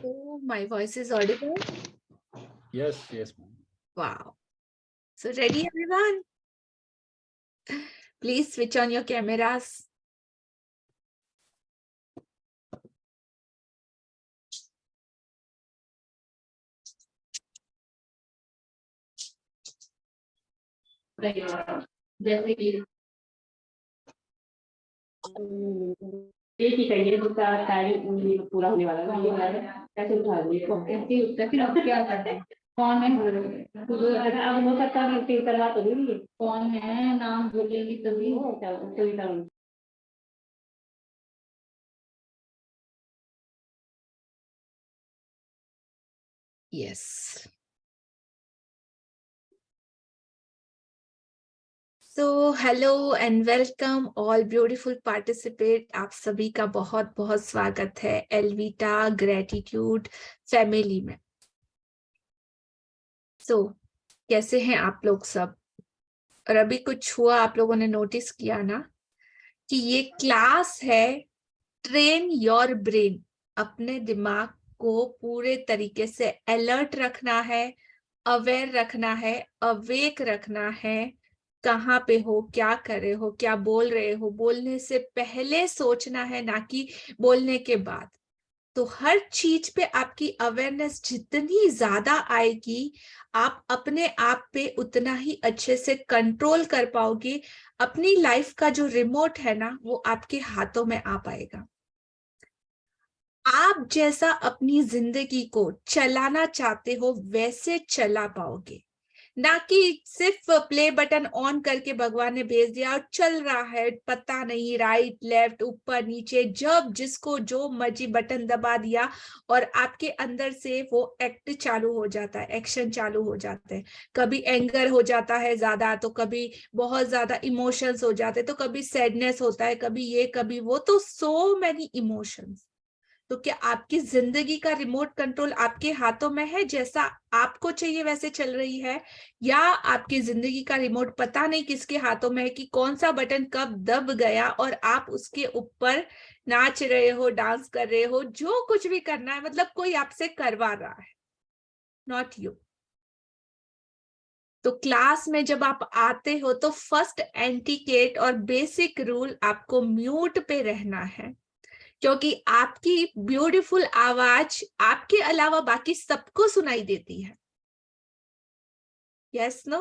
Oh, my voice is audible? Yes, ma'am. Wow. So ready, everyone? Please switch on your cameras. जैसे कि एक ही कहिए जिसका time पूरा होने वाला है, कैसे उठा कैसे उठता फिर अब क्या करते हैं? कौन है? अब हो सकता है फिर करवा तो नहीं, कौन है नाम बोलेंगी तभी तभी Yes. So hello and welcome all beautiful participant. आप सभी का बहुत बहुत स्वागत है एल्विटा ग्रेटिट्यूड फैमिली में. So कैसे हैं आप लोग सब? और अभी कुछ हुआ आप लोगों ने नोटिस किया ना कि ये क्लास है ट्रेन योर ब्रेन. अपने दिमाग को पूरे तरीके से अलर्ट रखना है, अवेयर रखना है, अवेक रखना है. कहाँ पे हो, क्या कर रहे हो, क्या बोल रहे हो, बोलने से पहले सोचना है ना कि बोलने के बाद. तो हर चीज पे आपकी अवेयरनेस जितनी ज्यादा आएगी, आप अपने आप पे उतना ही अच्छे से कंट्रोल कर पाओगे. अपनी लाइफ का जो रिमोट है ना, वो आपके हाथों में आ पाएगा. आप जैसा अपनी जिंदगी को चलाना चाहते हो वैसे चला पाओगे, ना कि सिर्फ प्ले बटन ऑन करके भगवान ने भेज दिया और चल रहा है, पता नहीं राइट लेफ्ट ऊपर नीचे, जब जिसको जो मर्जी बटन दबा दिया और आपके अंदर से वो एक्ट चालू हो जाता है, एक्शन चालू हो जाते हैं. कभी एंगर हो जाता है ज्यादा, तो कभी बहुत ज्यादा इमोशंस हो जाते हैं, तो कभी सैडनेस होता है, कभी ये कभी वो, तो सो मैनी इमोशंस. तो क्या आपकी जिंदगी का रिमोट कंट्रोल आपके हाथों में है? जैसा आपको चाहिए वैसे चल रही है, या आपकी जिंदगी का रिमोट पता नहीं किसके हाथों में है कि कौन सा बटन कब दब गया और आप उसके ऊपर नाच रहे हो, डांस कर रहे हो, जो कुछ भी करना है, मतलब कोई आपसे करवा रहा है, नॉट यू. तो क्लास में जब आप आते हो तो फर्स्ट एंटीकेट और बेसिक रूल आपको म्यूट पे रहना है, क्योंकि आपकी ब्यूटीफुल आवाज आपके अलावा बाकी सबको सुनाई देती है. Yes know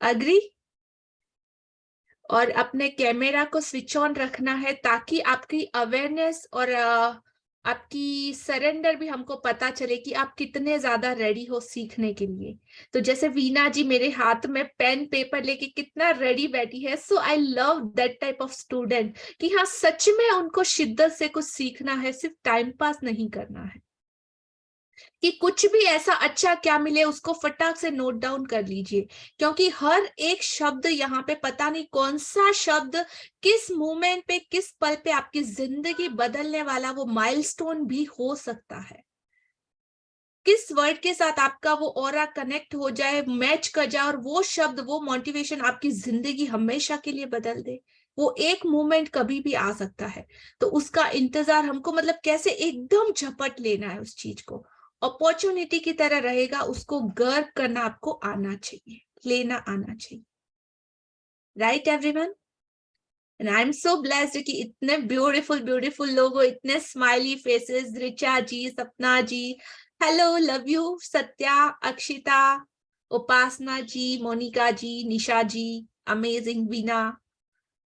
agree? और अपने कैमरा को स्विच ऑन रखना है ताकि आपकी अवेयरनेस और आपकी सरेंडर भी हमको पता चले कि आप कितने ज्यादा रेडी हो सीखने के लिए. तो जैसे वीना जी मेरे हाथ में पेन पेपर लेके कितना रेडी बैठी है. So I love that type of student कि हाँ सच में उनको शिद्दत से कुछ सीखना है, सिर्फ टाइम पास नहीं करना है. कि कुछ भी ऐसा अच्छा क्या मिले उसको फटाक से नोट डाउन कर लीजिए, क्योंकि हर एक शब्द यहाँ पे पता नहीं कौन सा शब्द किस मोमेंट पे किस पल पे आपकी जिंदगी बदलने वाला वो माइलस्टोन भी हो सकता है. किस वर्ड के साथ आपका वो ऑरा कनेक्ट हो जाए, मैच कर जाए, और वो शब्द वो मोटिवेशन आपकी जिंदगी हमेशा के लिए बदल दे. वो एक मोमेंट कभी भी आ सकता है. तो उसका इंतजार हमको, मतलब कैसे एकदम झपट लेना है उस चीज को, अपॉर्चुनिटी की तरह रहेगा, उसको गर्व करना आपको आना चाहिए, लेना आना चाहिए. Right everyone? And I am so blessed कि इतने ब्यूटीफुल ब्यूटीफुल लोग हो, इतने smiley faces. Richa ji, Sapna ji, hello, love you. Satya, Akshita, Upasana ji, Monika ji, Nisha ji, amazing Veena.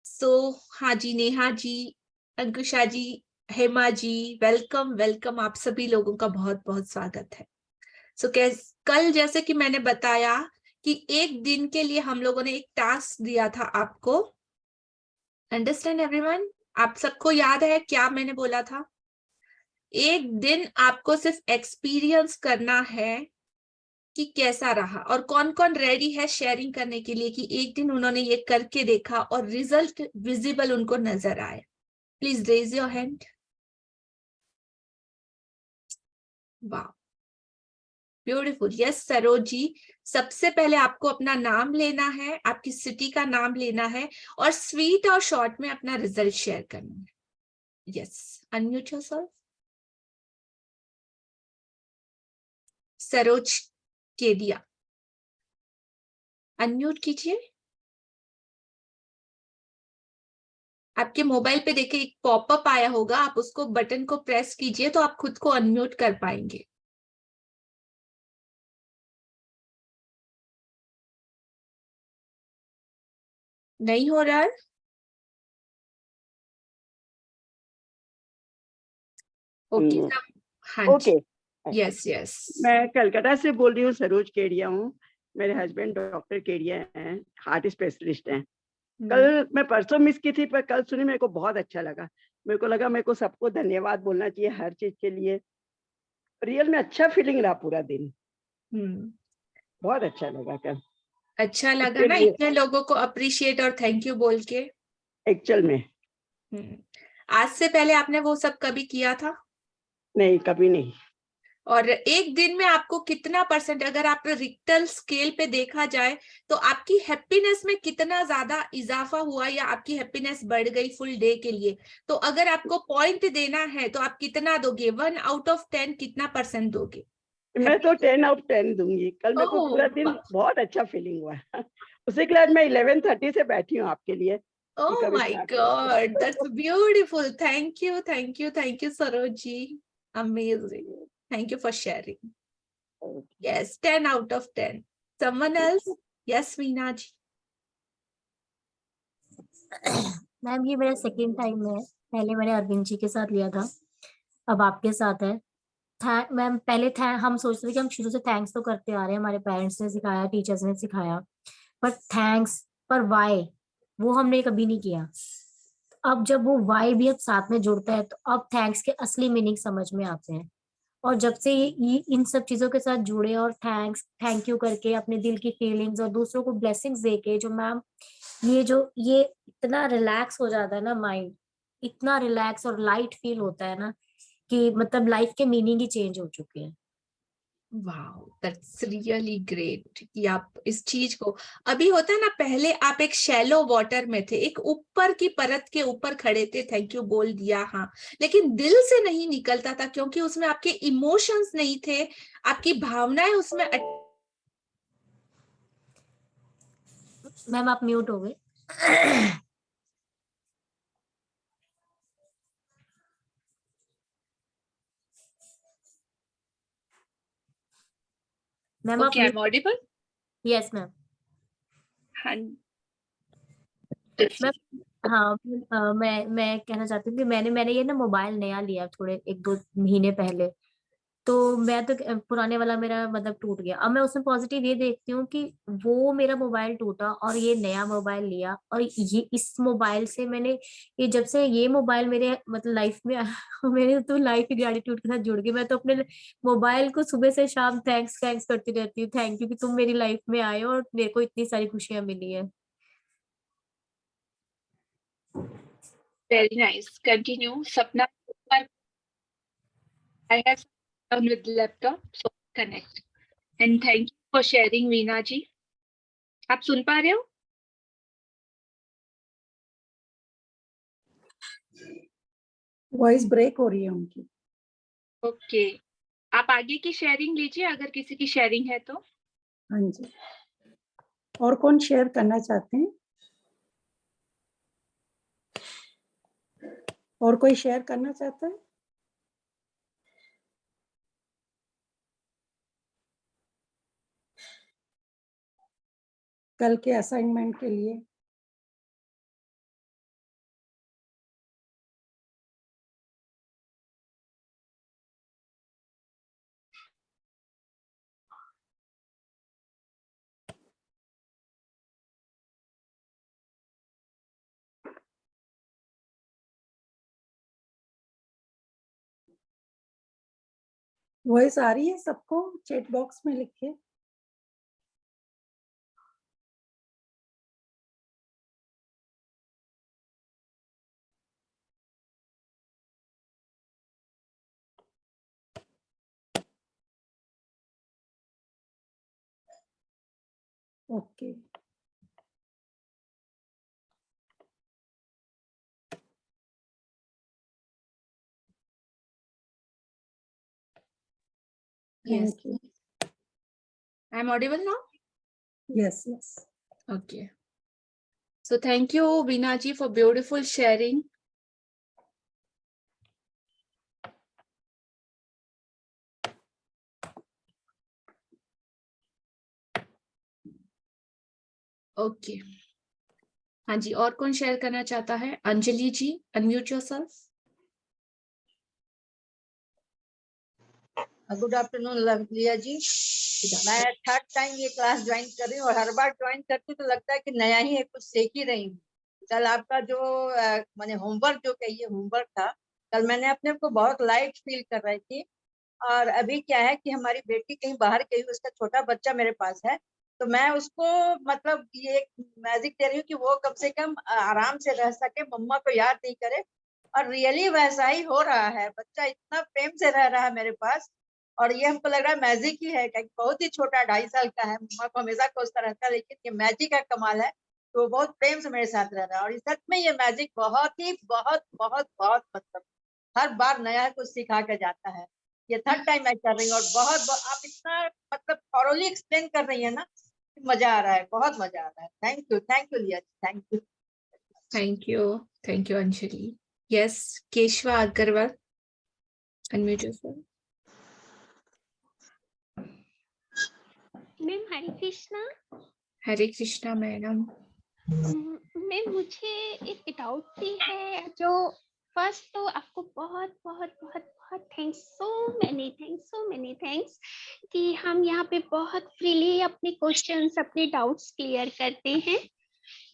So हाँ जी, नेहा जी, अंकुशा जी, हेमा जी, वेलकम वेलकम. आप सभी लोगों का बहुत बहुत स्वागत है. सो कल जैसे कि मैंने बताया कि एक दिन के लिए हम लोगों ने एक टास्क दिया था आपको. Understand everyone? आप सबको याद है क्या मैंने बोला था? एक दिन आपको सिर्फ एक्सपीरियंस करना है कि कैसा रहा, और कौन कौन रेडी है शेयरिंग करने के लिए कि एक दिन उन्होंने ये करके देखा और रिजल्ट विजिबल उनको नजर आए. Please raise your hand. वाह, ब्यूटीफुल। यस सरोज जी, सबसे पहले आपको अपना नाम लेना है, आपकी सिटी का नाम लेना है और स्वीट और शॉर्ट में अपना रिजल्ट शेयर करना है। Yes, unmute yourself. Saroj Kedia, unmute कीजिए। आपके मोबाइल पे देखिए एक पॉपअप आया होगा, आप उसको बटन को प्रेस कीजिए तो आप खुद को अनम्यूट कर पाएंगे। नहीं हो रहा है? ओके हाँ जी। Okay yes yes. मैं कलकत्ता से बोल रही हूँ, सरोज केडिया हूँ। मेरे हस्बैंड डॉक्टर केडिया हैं, हार्ट स्पेशलिस्ट हैं। कल मैं परसों मिस की थी, पर कल सुनी, मेरे को बहुत अच्छा लगा। मेरे को लगा मेरे को सबको धन्यवाद बोलना चाहिए हर चीज के लिए। रियल में अच्छा फीलिंग रहा पूरा दिन, बहुत अच्छा लगा कल। अच्छा लगा उसके ना लिए इतने लोगों को अप्रिशिएट और थैंक यू बोल के। एक्चुअल में आज से पहले आपने वो सब कभी किया था? नहीं, कभी नहीं। और एक दिन में आपको कितना परसेंट, अगर आप रिक्टर स्केल पे देखा जाए तो आपकी हैप्पीनेस में कितना ज्यादा इजाफा हुआ या आपकी हैप्पीनेस बढ़ गई फुल डे के लिए? तो अगर आपको पॉइंट देना है तो आप कितना दोगे? 1 आउट ऑफ 10 कितना परसेंट दोगे? मैं तो 10/10 दूंगी। कल मेरे को पूरा दिन बहुत अच्छा फीलिंग हुआ। उसी के बाद मैं 11:30 से बैठी हूँ आपके लिए। Oh कब my start God, करें। that's beautiful. Thank you, thank you, thank you, Sarojji. Amazing. Thank you for sharing. Yes, 10 out of 10. Someone else? Yes, Veena ji. Ma'am ये मेरा सेकंड टाइम है। पहले मैंने अरविंद जी के साथ लिया था, अब आपके साथ है। मैम पहले हम सोचते थे कि हम शुरू से थैंक्स तो करते आ रहे हैं, हमारे पेरेंट्स ने सिखाया, टीचर्स ने सिखाया, पर थैंक्स पर वाई वो हमने कभी नहीं किया। अब जब वो वाई भी अब साथ में जुड़ता है तो अब थैंक्स के असली मीनिंग समझ में आते हैं। और जब से ये इन सब चीजों के साथ जुड़े और थैंक यू करके अपने दिल की फीलिंग्स और दूसरों को ब्लेसिंग्स देके, जो मैम ये इतना रिलैक्स हो जाता है ना माइंड, इतना रिलैक्स और लाइट फील होता है ना कि मतलब लाइफ के मीनिंग ही चेंज हो चुके हैं। वाओ, दैट्स रियली ग्रेट कि आप इस चीज को, अभी होता है ना, पहले आप एक शैलो वाटर में थे, एक ऊपर की परत के ऊपर खड़े थे, थैंक यू बोल दिया हाँ, लेकिन दिल से नहीं निकलता था क्योंकि उसमें आपके इमोशंस नहीं थे, आपकी भावनाएं उसमें मैम आप म्यूट हो गए। मैम आप okay, I am audible? Yes ma'am. हाँ मैम हाँ मैं कहना चाहती हूँ कि मैंने ये ना मोबाइल नया लिया थोड़े 1-2 महीने पहले। तो मैं तो पुराने वाला मेरा मतलब टूट गया। अब मैं उसमें पॉजिटिव ये देखती हूँ कि वो मेरा मोबाइल टूटा और ये नया मोबाइल लिया, और ये इस मोबाइल से मैंने, ये जब से ये मोबाइल मेरे मतलब लाइफ में आया मेरे तो लाइफ की ग्रेटिट्यूड के साथ जुड़ गई। मैं तो अपने मोबाइल को सुबह से शाम थैंक्स थैंक्स करती रहती हूँ, थैंक यू कि तुम मेरी लाइफ में आए हो और मेरे को इतनी सारी खुशियां मिली है। Very nice. Continue. Sapna, I have done with laptop, so connect. And thank you for sharing, Veena ji. आप सुन पा रहे हो? वॉइस ब्रेक हो रही है उनकी। ओके, आप आगे की शेयरिंग लीजिए अगर किसी की शेयरिंग है तो। हाँ जी, और कौन शेयर करना चाहते हैं? और कोई शेयर करना चाहता है? कल के असाइनमेंट के लिए। वॉइस आ रही है सबको? चैट बॉक्स में लिखिए। Okay. Yes. Thank you. I'm audible now? Yes, yes. Okay. So thank you, Veena ji, for beautiful sharing. Okay हाँ जी, और कौन शेयर करना चाहता है? अंजलि जी, अनम्यूट योरसेल्फ। गुड आफ्टरनून लवलिया जी। मैं थर्ड टाइम ये क्लास ज्वाइन कर रही हूँ और हर बार ज्वाइन करती तो लगता है कि नया ही है, कुछ सीख ही रही हूँ। कल आपका जो मैंने होमवर्क जो कहिए होमवर्क था, कल मैंने अपने को बहुत लाइट फील कर रही थी। और अभी क्या है कि हमारी बेटी कहीं बाहर गई, उसका छोटा बच्चा मेरे पास है, तो मैं उसको मतलब ये मैजिक दे रही हूँ कि वो कम से कम आराम से रह सके, मम्मा को याद नहीं करे। और रियली वैसा ही हो रहा है, बच्चा इतना प्रेम से रह रहा है मेरे पास। और ये हमको लग रहा है मैजिक ही है, क्योंकि बहुत ही छोटा 2.5 साल का है, मम्मा को हमेशा खोजता रहता है, लेकिन ये मैजिक का कमाल है। तो बहुत प्रेम से मेरे साथ रह रहा है और सच में ये मैजिक बहुत ही बहुत बहुत बहुत मतलब हर बार नया कुछ सिखा के जाता है। ये थर्ड टाइम मैं कर रही हूँ और बहुत आप इतना मतलब थॉरोली एक्सप्लेन कर रही है ना, मजा आ रहा है, बहुत मजा आ रहा है। थैंक यू लिया, thank you Anjali. Yes, Keshava Agarwal, unmute yourself. Ma'am Hare Krishna. Hare Krishna madam. Ma'am मुझे एक डाउट भी है। जो फर्स्ट तो आपको बहुत बहुत बहुत बहुत थैंक्स, सो मेनी थैंक्स कि हम यहाँ पे बहुत फ्रीली अपने क्वेश्चंस, अपने डाउट्स क्लियर करते हैं।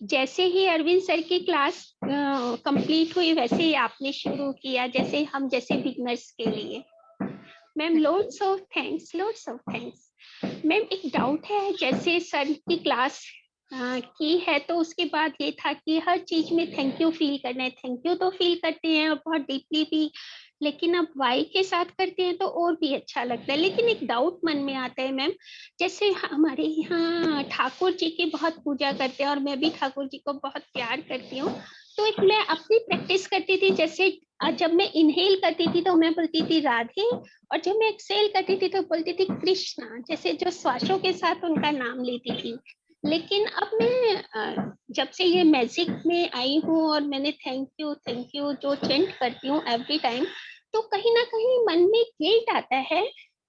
जैसे ही अरविंद सर की क्लास कंप्लीट हुई वैसे ही आपने शुरू किया, जैसे हम जैसे बिगनर्स के लिए। Ma'am loads of thanks. Ma'am एक डाउट है, जैसे सर की क्लास की है तो उसके बाद ये था कि हर चीज में थैंक यू फील करना है। थैंक यू तो फील करते हैं और बहुत डीपली भी, लेकिन अब वाई के साथ करते हैं तो और भी अच्छा लगता है। लेकिन एक डाउट मन में आता है मैम, जैसे हमारे यहाँ ठाकुर जी की बहुत पूजा करते हैं और मैं भी ठाकुर जी को बहुत प्यार करती हूँ। तो एक मैं अपनी प्रैक्टिस करती थी, जैसे जब मैं इनहेल करती थी तो मैं बोलती थी राधे, और जब मैं एक्सेल करती थी तो बोलती थी कृष्णा, जैसे जो श्वासों के साथ उनका नाम लेती थी। लेकिन अब मैं जब से ये मैजिक में आई हूँ और मैंने थैंक यू जो चेंट करती हूँ एवरी टाइम, तो कहीं ना कहीं मन में गिल्ट आता है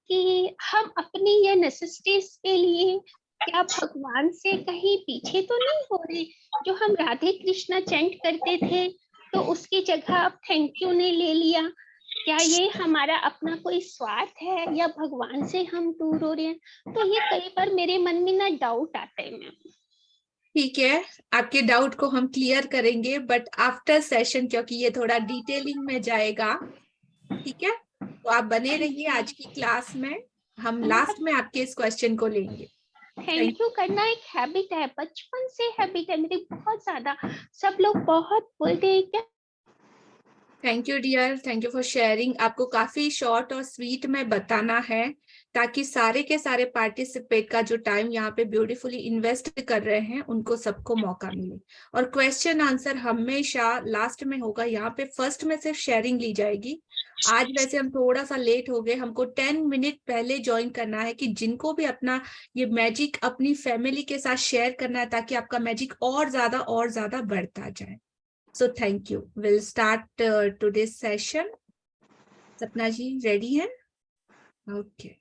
कि हम अपनी ये नेसेसिटीज के लिए क्या भगवान से कहीं पीछे तो नहीं हो रहे। जो हम राधे कृष्णा चेंट करते थे तो उसकी जगह अब थैंक यू ने ले लिया। क्या ये हमारा अपना कोई स्वार्थ है या भगवान से हम दूर हो रहे हैं? तो ये कई बार मेरे मन में ना डाउट आता है मैम। ठीक है, आपके डाउट को हम क्लियर करेंगे बट आफ्टर सेशन, क्योंकि ये थोड़ा डिटेलिंग में जाएगा। ठीक है, तो आप बने रहिए आज की क्लास में, हम लास्ट में आपके इस क्वेश्चन को लेंगे। थैंक यू करना एक हैबिट है, बचपन से हैबिट है मेरी बहुत ज्यादा। सब लोग बहुत बोलते हैं क्या। Thank you dear, thank you for sharing. आपको काफी शॉर्ट और स्वीट में बताना है ताकि सारे के सारे पार्टिसिपेट का जो टाइम यहाँ पे ब्यूटीफुली इन्वेस्ट कर रहे हैं उनको सबको मौका मिले। और क्वेश्चन आंसर हमेशा लास्ट में होगा, यहाँ पे फर्स्ट में सिर्फ शेयरिंग ली जाएगी। आज वैसे हम थोड़ा सा लेट हो गए, हमको 10 मिनट पहले ज्वाइन करना है कि जिनको भी अपना ये मैजिक अपनी फैमिली के साथ शेयर करना है ताकि आपका मैजिक और ज्यादा बढ़ता जाए। So thank you. We'll start today's session. सपना जी ready है? Okay.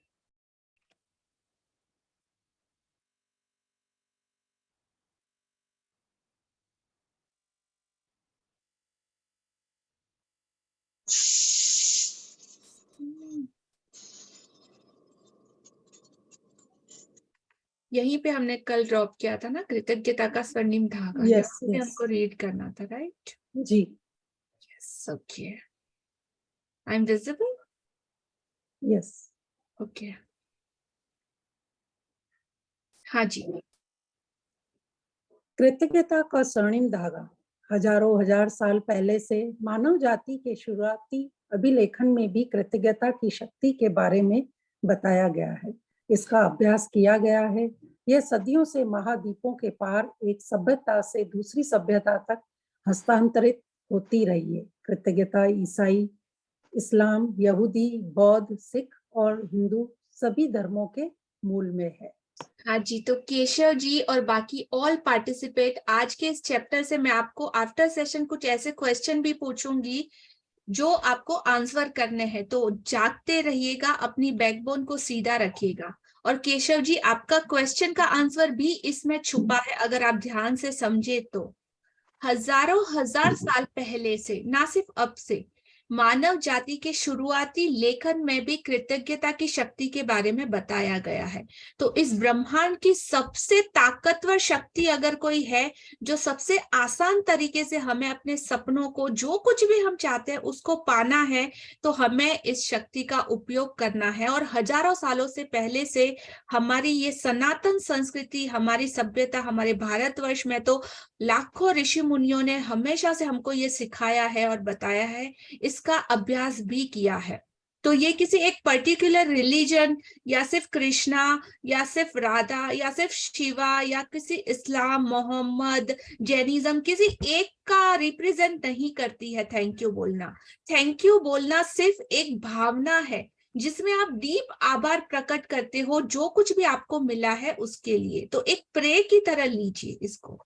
यहीं पे हमने कल ड्रॉप किया था ना, कृतज्ञता का स्वर्णिम धागा। Yes, यहाँ पे yes. हमको रीड करना था, राइट? जी. Yes, okay. I'm visible? Yes. Okay. हाँ जी। कृतज्ञता का स्वर्णिम धागा हजारों हजार साल पहले से मानव जाति के शुरुआती अभिलेखन में भी कृतज्ञता की शक्ति के बारे में बताया गया है। इसका अभ्यास किया गया है, यह सदियों से महाद्वीपों के पार एक सभ्यता से दूसरी सभ्यता तक हस्तांतरित होती रही है। कृतज्ञता ईसाई, इस्लाम, यहूदी, बौद्ध, सिख और हिंदू सभी धर्मों के मूल में है। हाँ जी, तो केशव जी और बाकी ऑल पार्टिसिपेट, आज के इस चैप्टर से मैं आपको आफ्टर सेशन कुछ ऐसे क्वेश्चन भी पूछूंगी जो आपको आंसर करने हैं, तो जागते रहिएगा, अपनी बैकबोन को सीधा रखिएगा। और केशव जी, आपका क्वेश्चन का आंसर भी इसमें छुपा है, अगर आप ध्यान से समझे तो। हजारों हजार साल पहले से, ना सिर्फ अब से, मानव जाति के शुरुआती लेखन में भी कृतज्ञता की शक्ति के बारे में बताया गया है। तो इस ब्रह्मांड की सबसे ताकतवर शक्ति अगर कोई है, जो सबसे आसान तरीके से हमें अपने सपनों को, जो कुछ भी हम चाहते हैं उसको पाना है, तो हमें इस शक्ति का उपयोग करना है। और हजारों सालों से पहले से हमारी ये सनातन संस्कृति, हमारी सभ्यता, हमारे भारतवर्ष में तो लाखों ऋषि मुनियों ने हमेशा से हमको ये सिखाया है और बताया है, इसका अभ्यास भी किया है। तो ये किसी एक पर्टिकुलर रिलीजन या सिर्फ कृष्णा या सिर्फ राधा या सिर्फ शिवा या किसी इस्लाम, मोहम्मद, जैनिज्म, किसी एक का रिप्रेजेंट नहीं करती है थैंक यू बोलना। थैंक यू बोलना सिर्फ एक भावना है जिसमें आप डीप आभार प्रकट करते हो जो कुछ भी आपको मिला है उसके लिए। तो एक प्रे की तरह लीजिए इसको,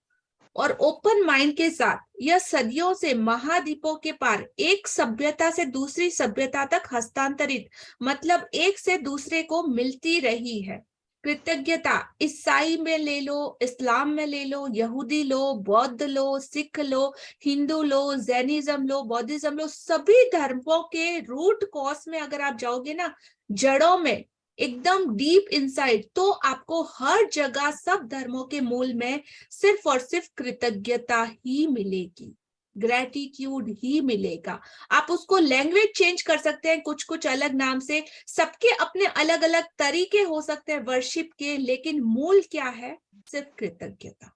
और ओपन माइंड के साथ यह सदियों से महाद्वीपों के पार एक सभ्यता से दूसरी सभ्यता तक हस्तांतरित, मतलब एक से दूसरे को मिलती रही है। कृतज्ञता ईसाई में ले लो, इस्लाम में ले लो, यहूदी लो, बौद्ध लो, सिख लो, हिंदू लो, जैनिज्म लो, बौद्धिज्म लो, सभी धर्मों के रूट कॉज में अगर आप जाओगे ना, जड़ों में, एकदम डीप इनसाइड, तो आपको हर जगह सब धर्मों के मूल में सिर्फ और सिर्फ कृतज्ञता ही मिलेगी, ग्रेटिट्यूड ही मिलेगा। आप उसको लैंग्वेज चेंज कर सकते हैं कुछ कुछ अलग नाम से, सबके अपने अलग अलग तरीके हो सकते हैं वर्शिप के, लेकिन मूल क्या है? सिर्फ कृतज्ञता।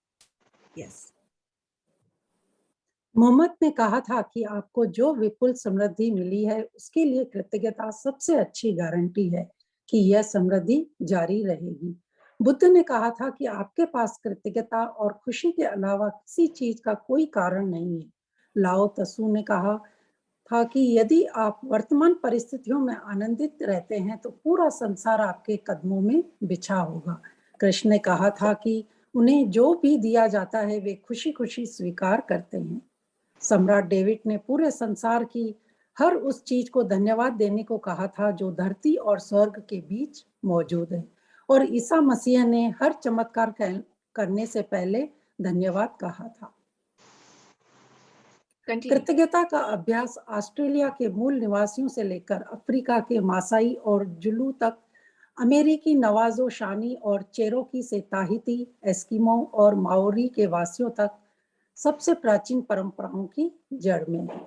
यस। मोहम्मद ने कहा था कि आपको जो विपुल समृद्धि मिली है उसके लिए कृतज्ञता सबसे अच्छी गारंटी है कि यह समृद्धि जारी रहेगी। बुद्ध ने कहा था कि आपके पास कृतज्ञता और खुशी के अलावा किसी चीज का कोई कारण नहीं है। लाओ त्सु ने कहा था कि यदि आप वर्तमान परिस्थितियों में आनंदित रहते हैं तो पूरा संसार आपके कदमों में बिछा होगा। कृष्ण ने कहा था कि उन्हें जो भी दिया जाता है वे खुशी खुशी स्वीकार करते हैं। सम्राट डेविड ने पूरे संसार की हर उस चीज को धन्यवाद देने को कहा था जो धरती और स्वर्ग के बीच मौजूद है, और ईसा मसीह ने हर चमत्कार करने से पहले धन्यवाद कहा था। कृतज्ञता का अभ्यास ऑस्ट्रेलिया के मूल निवासियों से लेकर अफ्रीका के मासाई और जुलू तक, अमेरिकी नवाजो शानी और चेरोकी से ताहिती, एस्किमो और माओरी के वासियों तक सबसे प्राचीन परंपराओं की जड़ में है।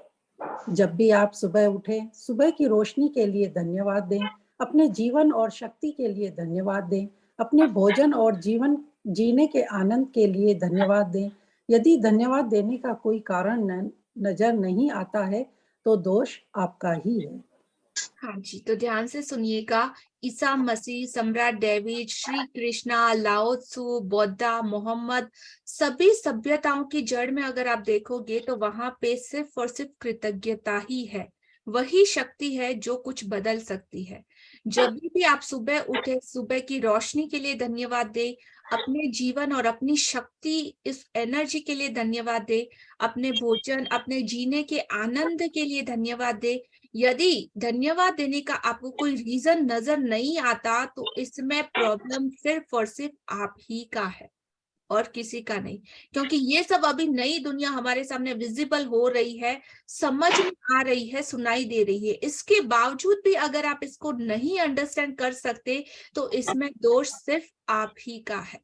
जब भी आप सुबह उठें, सुबह की रोशनी के लिए धन्यवाद दें, अपने जीवन और शक्ति के लिए धन्यवाद दें, अपने भोजन और जीवन जीने के आनंद के लिए धन्यवाद दें। यदि धन्यवाद देने का कोई कारण नजर नहीं आता है तो दोष आपका ही है। हाँ जी, तो ध्यान से सुनिएगा। ईसा मसीह, सम्राट डेविड, श्री कृष्णा, लाओ त्सु, बौद्धा, मोहम्मद, सभी सभ्यताओं की जड़ में अगर आप देखोगे तो वहां पे सिर्फ और सिर्फ कृतज्ञता ही है। वही शक्ति है जो कुछ बदल सकती है। जब भी आप सुबह उठे, सुबह की रोशनी के लिए धन्यवाद दे, अपने जीवन और अपनी शक्ति, इस एनर्जी के लिए धन्यवाद दे, अपने भोजन, अपने जीने के आनंद के लिए धन्यवाद दे। यदि धन्यवाद देने का आपको कोई रीजन नजर नहीं आता तो इसमें प्रॉब्लम सिर्फ और सिर्फ आप ही का है और किसी का नहीं, क्योंकि ये सब अभी नई दुनिया हमारे सामने विजिबल हो रही है, समझ में आ रही है, सुनाई दे रही है। इसके बावजूद भी अगर आप इसको नहीं अंडरस्टैंड कर सकते तो इसमें दोष सिर्फ आप ही का है।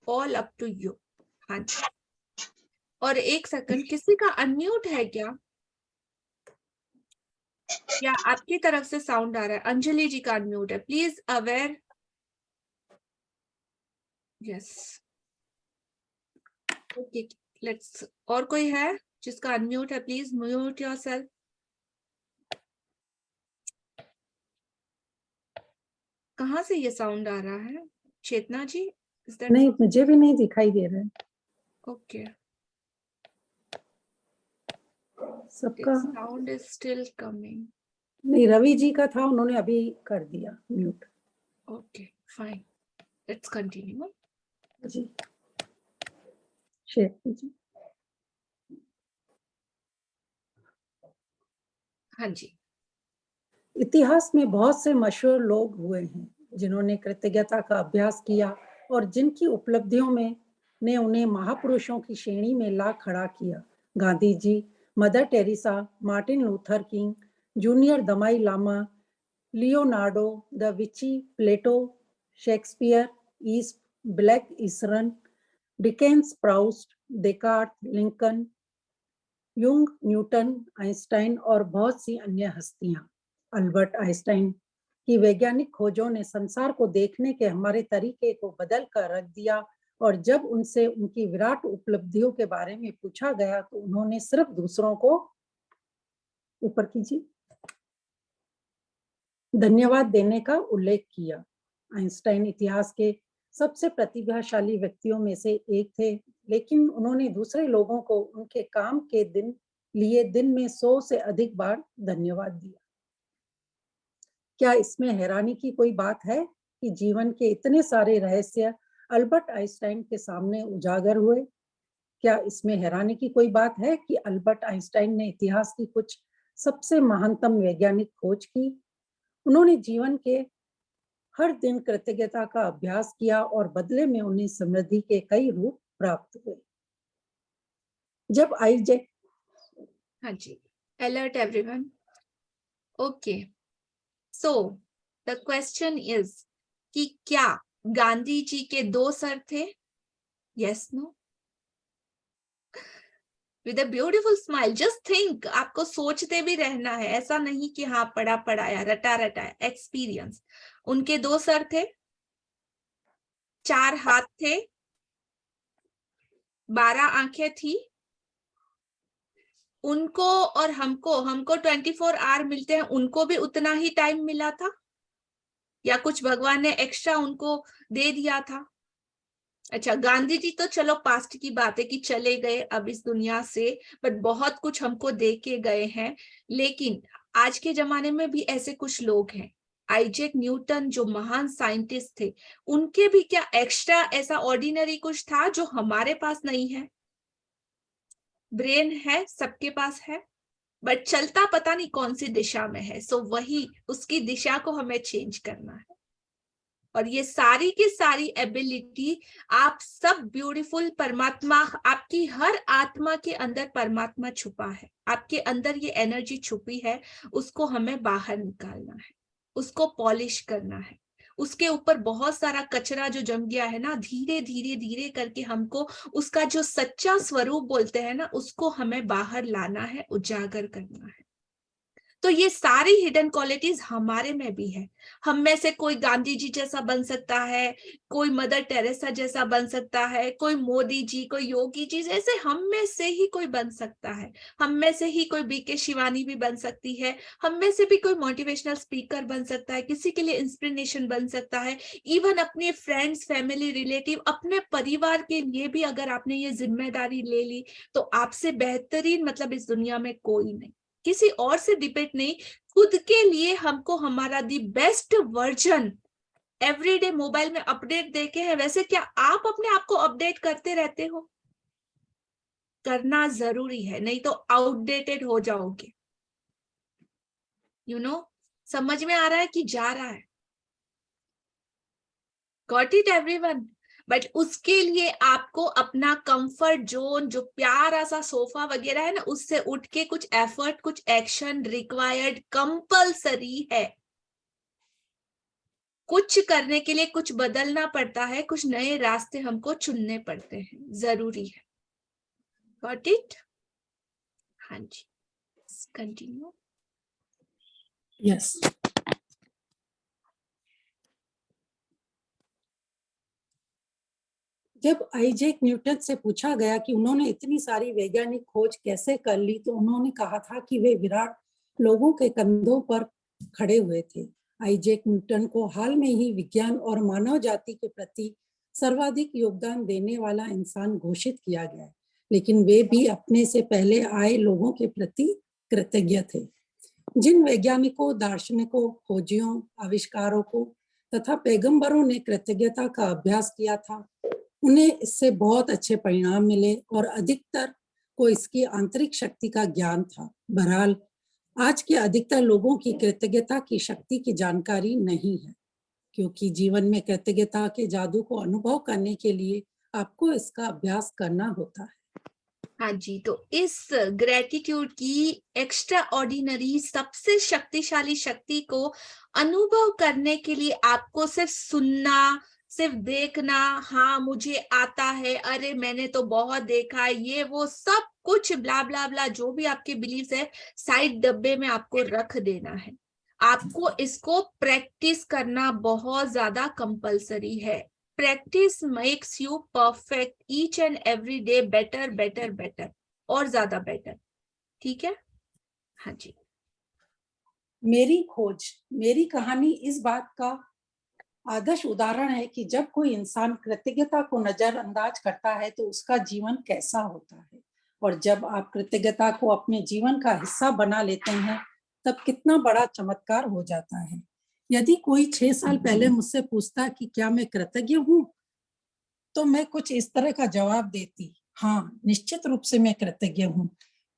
All up to you. हाँ जी। और एक सेकंड, किसी का अनम्यूट है क्या? या आपकी तरफ से साउंड आ रहा है? अंजलि जी का अनम्यूट है, please aware. Yes, okay, let's. और कोई है जिसका अनम्यूट है? Please mute yourself. कहाँ से ये साउंड आ रहा है? चेतना जी, Is that नहीं, मुझे भी नहीं दिखाई दे रहा है okay? सबका। Its sound is still coming. नहीं, रवि जी का था, उन्होंने अभी कर दिया mute. Okay, fine. Let's continue. जी, शेयर कीजिए। हाँ जी। इतिहास में बहुत से मशहूर लोग हुए हैं जिन्होंने कृतज्ञता का अभ्यास किया और जिनकी उपलब्धियों में ने उन्हें महापुरुषों की श्रेणी में ला खड़ा किया। Gandhi ji, Mother Teresa, Martin Luther King Junior, Dalai Lama, Leonardo da Vinci, Plato, Shakespeare, ईस्ट, ब्लैक ईसरन, Dickens, Proust, Descartes, Lincoln, Jung, Newton, Einstein और बहुत सी अन्य हस्तियां। अल्बर्ट आइंस्टाइन की वैज्ञानिक खोजों ने संसार को देखने के हमारे तरीके को बदल कर रख दिया और जब उनसे उनकी विराट उपलब्धियों के बारे में पूछा गया तो उन्होंने सिर्फ दूसरों को ऊपर कीजिए धन्यवाद देने का उल्लेख किया। आइंस्टाइन इतिहास के सबसे प्रतिभाशाली व्यक्तियों में से एक थे, लेकिन उन्होंने दूसरे लोगों को उनके काम के लिए दिन में 100 से अधिक बार धन्यवाद दिया। क्या इसमें हैरानी की कोई बात है कि जीवन के इतने सारे रहस्य अल्बर्ट आइंस्टाइन के सामने उजागर हुए? क्या इसमें हैरानी की कोई बात है कि अल्बर्ट आइंस्टाइन ने इतिहास की कुछ सबसे महानतम वैज्ञानिक खोज की? उन्होंने जीवन के हर दिन कृतज्ञता का अभ्यास किया और बदले में उन्हें समृद्धि के कई रूप प्राप्त हुए। जब आइजैक, हाँ जी, alert everyone. Okay, so the question is कि क्या गांधी जी के 2 सर थे? Yes, no? With a beautiful smile, just think, आपको सोचते भी रहना है, ऐसा नहीं कि हाँ पढ़ा पढ़ाया रटा रटाया, एक्सपीरियंस। उनके 2 सर थे, 4 हाथ थे, 12 आंखें थी। उनको और हमको 24 आवर मिलते हैं, उनको भी उतना ही टाइम मिला था या कुछ भगवान ने एक्स्ट्रा उनको दे दिया था? अच्छा, गांधी जी तो चलो पास्ट की बात है कि चले गए अब इस दुनिया से, बट बहुत कुछ हमको दे के गए हैं। लेकिन आज के जमाने में भी ऐसे कुछ लोग हैं, आइजैक न्यूटन जो महान साइंटिस्ट थे, उनके भी क्या एक्स्ट्रा ऐसा ऑर्डिनरी कुछ था जो हमारे पास नहीं है? ब्रेन है, सबके पास है, बट चलता पता नहीं कौन सी दिशा में है। सो वही उसकी दिशा को हमें चेंज करना है। और ये सारी की सारी एबिलिटी आप सब ब्यूटीफुल परमात्मा, आपकी हर आत्मा के अंदर परमात्मा छुपा है, आपके अंदर ये एनर्जी छुपी है, उसको हमें बाहर निकालना है, उसको पॉलिश करना है। उसके ऊपर बहुत सारा कचरा जो जम गया है ना, धीरे धीरे धीरे करके हमको उसका जो सच्चा स्वरूप बोलते हैं ना, उसको हमें बाहर लाना है, उजागर करना है। तो ये सारी हिडन क्वालिटीज हमारे में भी है। हम में से कोई गांधी जी जैसा बन सकता है, कोई मदर टेरेसा जैसा बन सकता है, कोई मोदी जी, कोई योगी जी, जैसे हम में से ही कोई बन सकता है। हम में से ही कोई बीके शिवानी भी बन सकती है, हम में से भी कोई मोटिवेशनल स्पीकर बन सकता है, किसी के लिए इंस्पिरेशन बन सकता है। इवन अपने फ्रेंड्स, फैमिली, रिलेटिव, अपने परिवार के लिए भी अगर आपने ये जिम्मेदारी ले ली तो आपसे बेहतरीन मतलब इस दुनिया में कोई नहीं। किसी और से डिपेंड नहीं, खुद के लिए हमको हमारा the best version everyday mobile में अपडेट देके है। वैसे क्या आप अपने आप को अपडेट करते रहते हो? करना जरूरी है, नहीं तो आउटडेटेड हो जाओगे। यू नो, समझ में आ रहा है कि जा रहा है? Got it everyone? बट उसके लिए आपको अपना कंफर्ट जोन, जो प्यारा सा सोफा वगैरह है ना, उससे उठ के कुछ एफर्ट, कुछ एक्शन रिक्वायर्ड, कंपल्सरी है। कुछ करने के लिए कुछ बदलना पड़ता है, कुछ नए रास्ते हमको चुनने पड़ते हैं, जरूरी है। Got it? हाँ जी, कंटिन्यू। यस। जब आइजैक न्यूटन से पूछा गया कि उन्होंने इतनी सारी वैज्ञानिक खोज कैसे कर ली, तो उन्होंने कहा था कि वे विराट लोगों के कंधों पर खड़े हुए थे। आइजैक न्यूटन को हाल में ही विज्ञान और मानव जाति के प्रति सर्वाधिक योगदान देने वाला इंसान घोषित किया गया है, लेकिन वे भी अपने से पहले आए लोगों के प्रति कृतज्ञ थे। जिन वैज्ञानिकों, दार्शनिकों, खोजियों, आविष्कारों को तथा पैगंबरों ने कृतज्ञता का अभ्यास किया था, उन्हें इससे बहुत अच्छे परिणाम मिले और अधिकतर को इसकी आंतरिक शक्ति का ज्ञान था। बहरहाल आज के अधिकतर लोगों की कृतज्ञता की शक्ति की जानकारी नहीं है, क्योंकि जीवन में कृतज्ञता के जादू को अनुभव करने के लिए आपको इसका अभ्यास करना होता है। हाँ जी, तो इस ग्रेटिट्यूड की एक्स्ट्रा ऑर्डिनरी सबसे शक्तिशाली शक्ति को अनुभव करने के लिए आपको सिर्फ सुनना, सिर्फ देखना, हाँ मुझे आता है, अरे मैंने तो बहुत देखा है, ये वो सब कुछ ब्ला ब्ला ब्ला जो भी आपके बिलीव्स है साइड डब्बे में आपको रख देना है। आपको इसको प्रैक्टिस करना बहुत ज्यादा कंपलसरी है। Practice makes you perfect each and every day, better better better, और ज्यादा बेटर। ठीक है? हाँ जी। मेरी खोज, मेरी कहानी इस बात का आदर्श उदाहरण है कि जब कोई इंसान कृतज्ञता को नजरअंदाज करता है तो उसका जीवन कैसा होता है, और जब आप कृतज्ञता को अपने जीवन का हिस्सा बना लेते हैं तब कितना बड़ा चमत्कार हो जाता है। यदि कोई 6 साल पहले मुझसे पूछता कि क्या मैं कृतज्ञ हूँ, तो मैं कुछ इस तरह का जवाब देती, हाँ निश्चित रूप से मैं कृतज्ञ हूँ।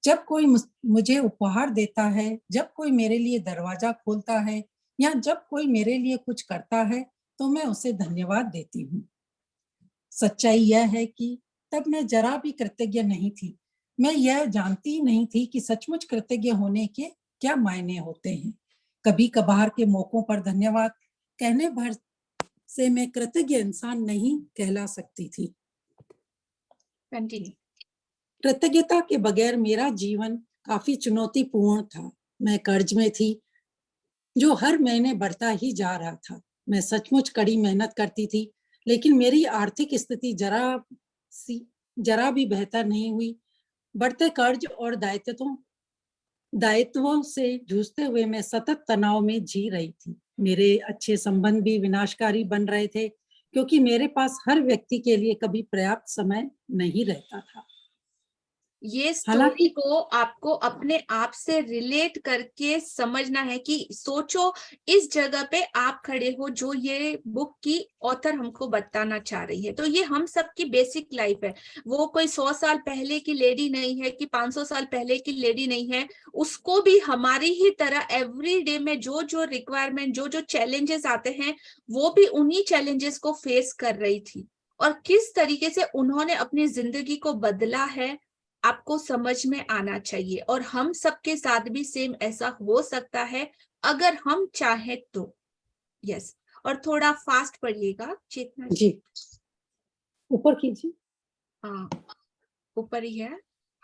जब कोई मुझे उपहार देता है, जब कोई मेरे लिए दरवाजा खोलता है, या जब कोई मेरे लिए कुछ करता है, तो मैं उसे धन्यवाद देती हूँ। सच्चाई यह है कि तब मैं जरा भी कृतज्ञ नहीं थी। मैं यह जानती नहीं थी कि सचमुच कृतज्ञ होने के क्या मायने होते हैं। कभी कभार के मौकों पर धन्यवाद कहने भर से मैं कृतज्ञ इंसान नहीं कहला सकती थी। कंटिन्यू। कृतज्ञता के बगैर मेरा जीवन काफी चुनौतीपूर्ण था। मैं कर्ज में थी जो हर महीने बढ़ता ही जा रहा था। मैं सचमुच कड़ी मेहनत करती थी, लेकिन मेरी आर्थिक स्थिति जरा भी बेहतर नहीं हुई। बढ़ते कर्ज और दायित्वों से जूझते हुए मैं सतत तनाव में जी रही थी। मेरे अच्छे संबंध भी विनाशकारी बन रहे थे, क्योंकि मेरे पास हर व्यक्ति के लिए कभी पर्याप्त समय नहीं रहता था। ये स्टोरी को आपको अपने आप से रिलेट करके समझना है कि सोचो इस जगह पे आप खड़े हो जो ये बुक की ऑथर हमको बताना चाह रही है। तो ये हम सब की बेसिक लाइफ है। वो कोई 100 साल पहले की लेडी नहीं है कि 500 साल पहले की लेडी नहीं है। उसको भी हमारी ही तरह एवरी डे में जो जो रिक्वायरमेंट, जो जो चैलेंजेस आते हैं, वो भी उन्हीं चैलेंजेस को फेस कर रही थी। और किस तरीके से उन्होंने अपनी जिंदगी को बदला है आपको समझ में आना चाहिए। और हम सबके साथ भी सेम ऐसा हो सकता है अगर हम चाहे तो। यस। और थोड़ा फास्ट पढ़िएगा चेतना जी। ऊपर कीजिए। हाँ, ऊपर ही है।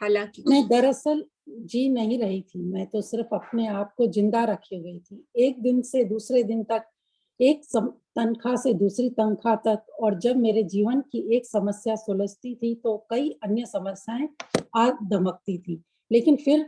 हालांकि मैं दरअसल जी नहीं रही थी, मैं तो सिर्फ अपने आप को जिंदा रखे हुई थी। एक दिन से दूसरे दिन तक, एक तनख्वाह से दूसरी तनख्वाह तक, और जब मेरे जीवन की एक समस्या सुलझती थी तो कई अन्य समस्याएं आ दमकती थी। लेकिन फिर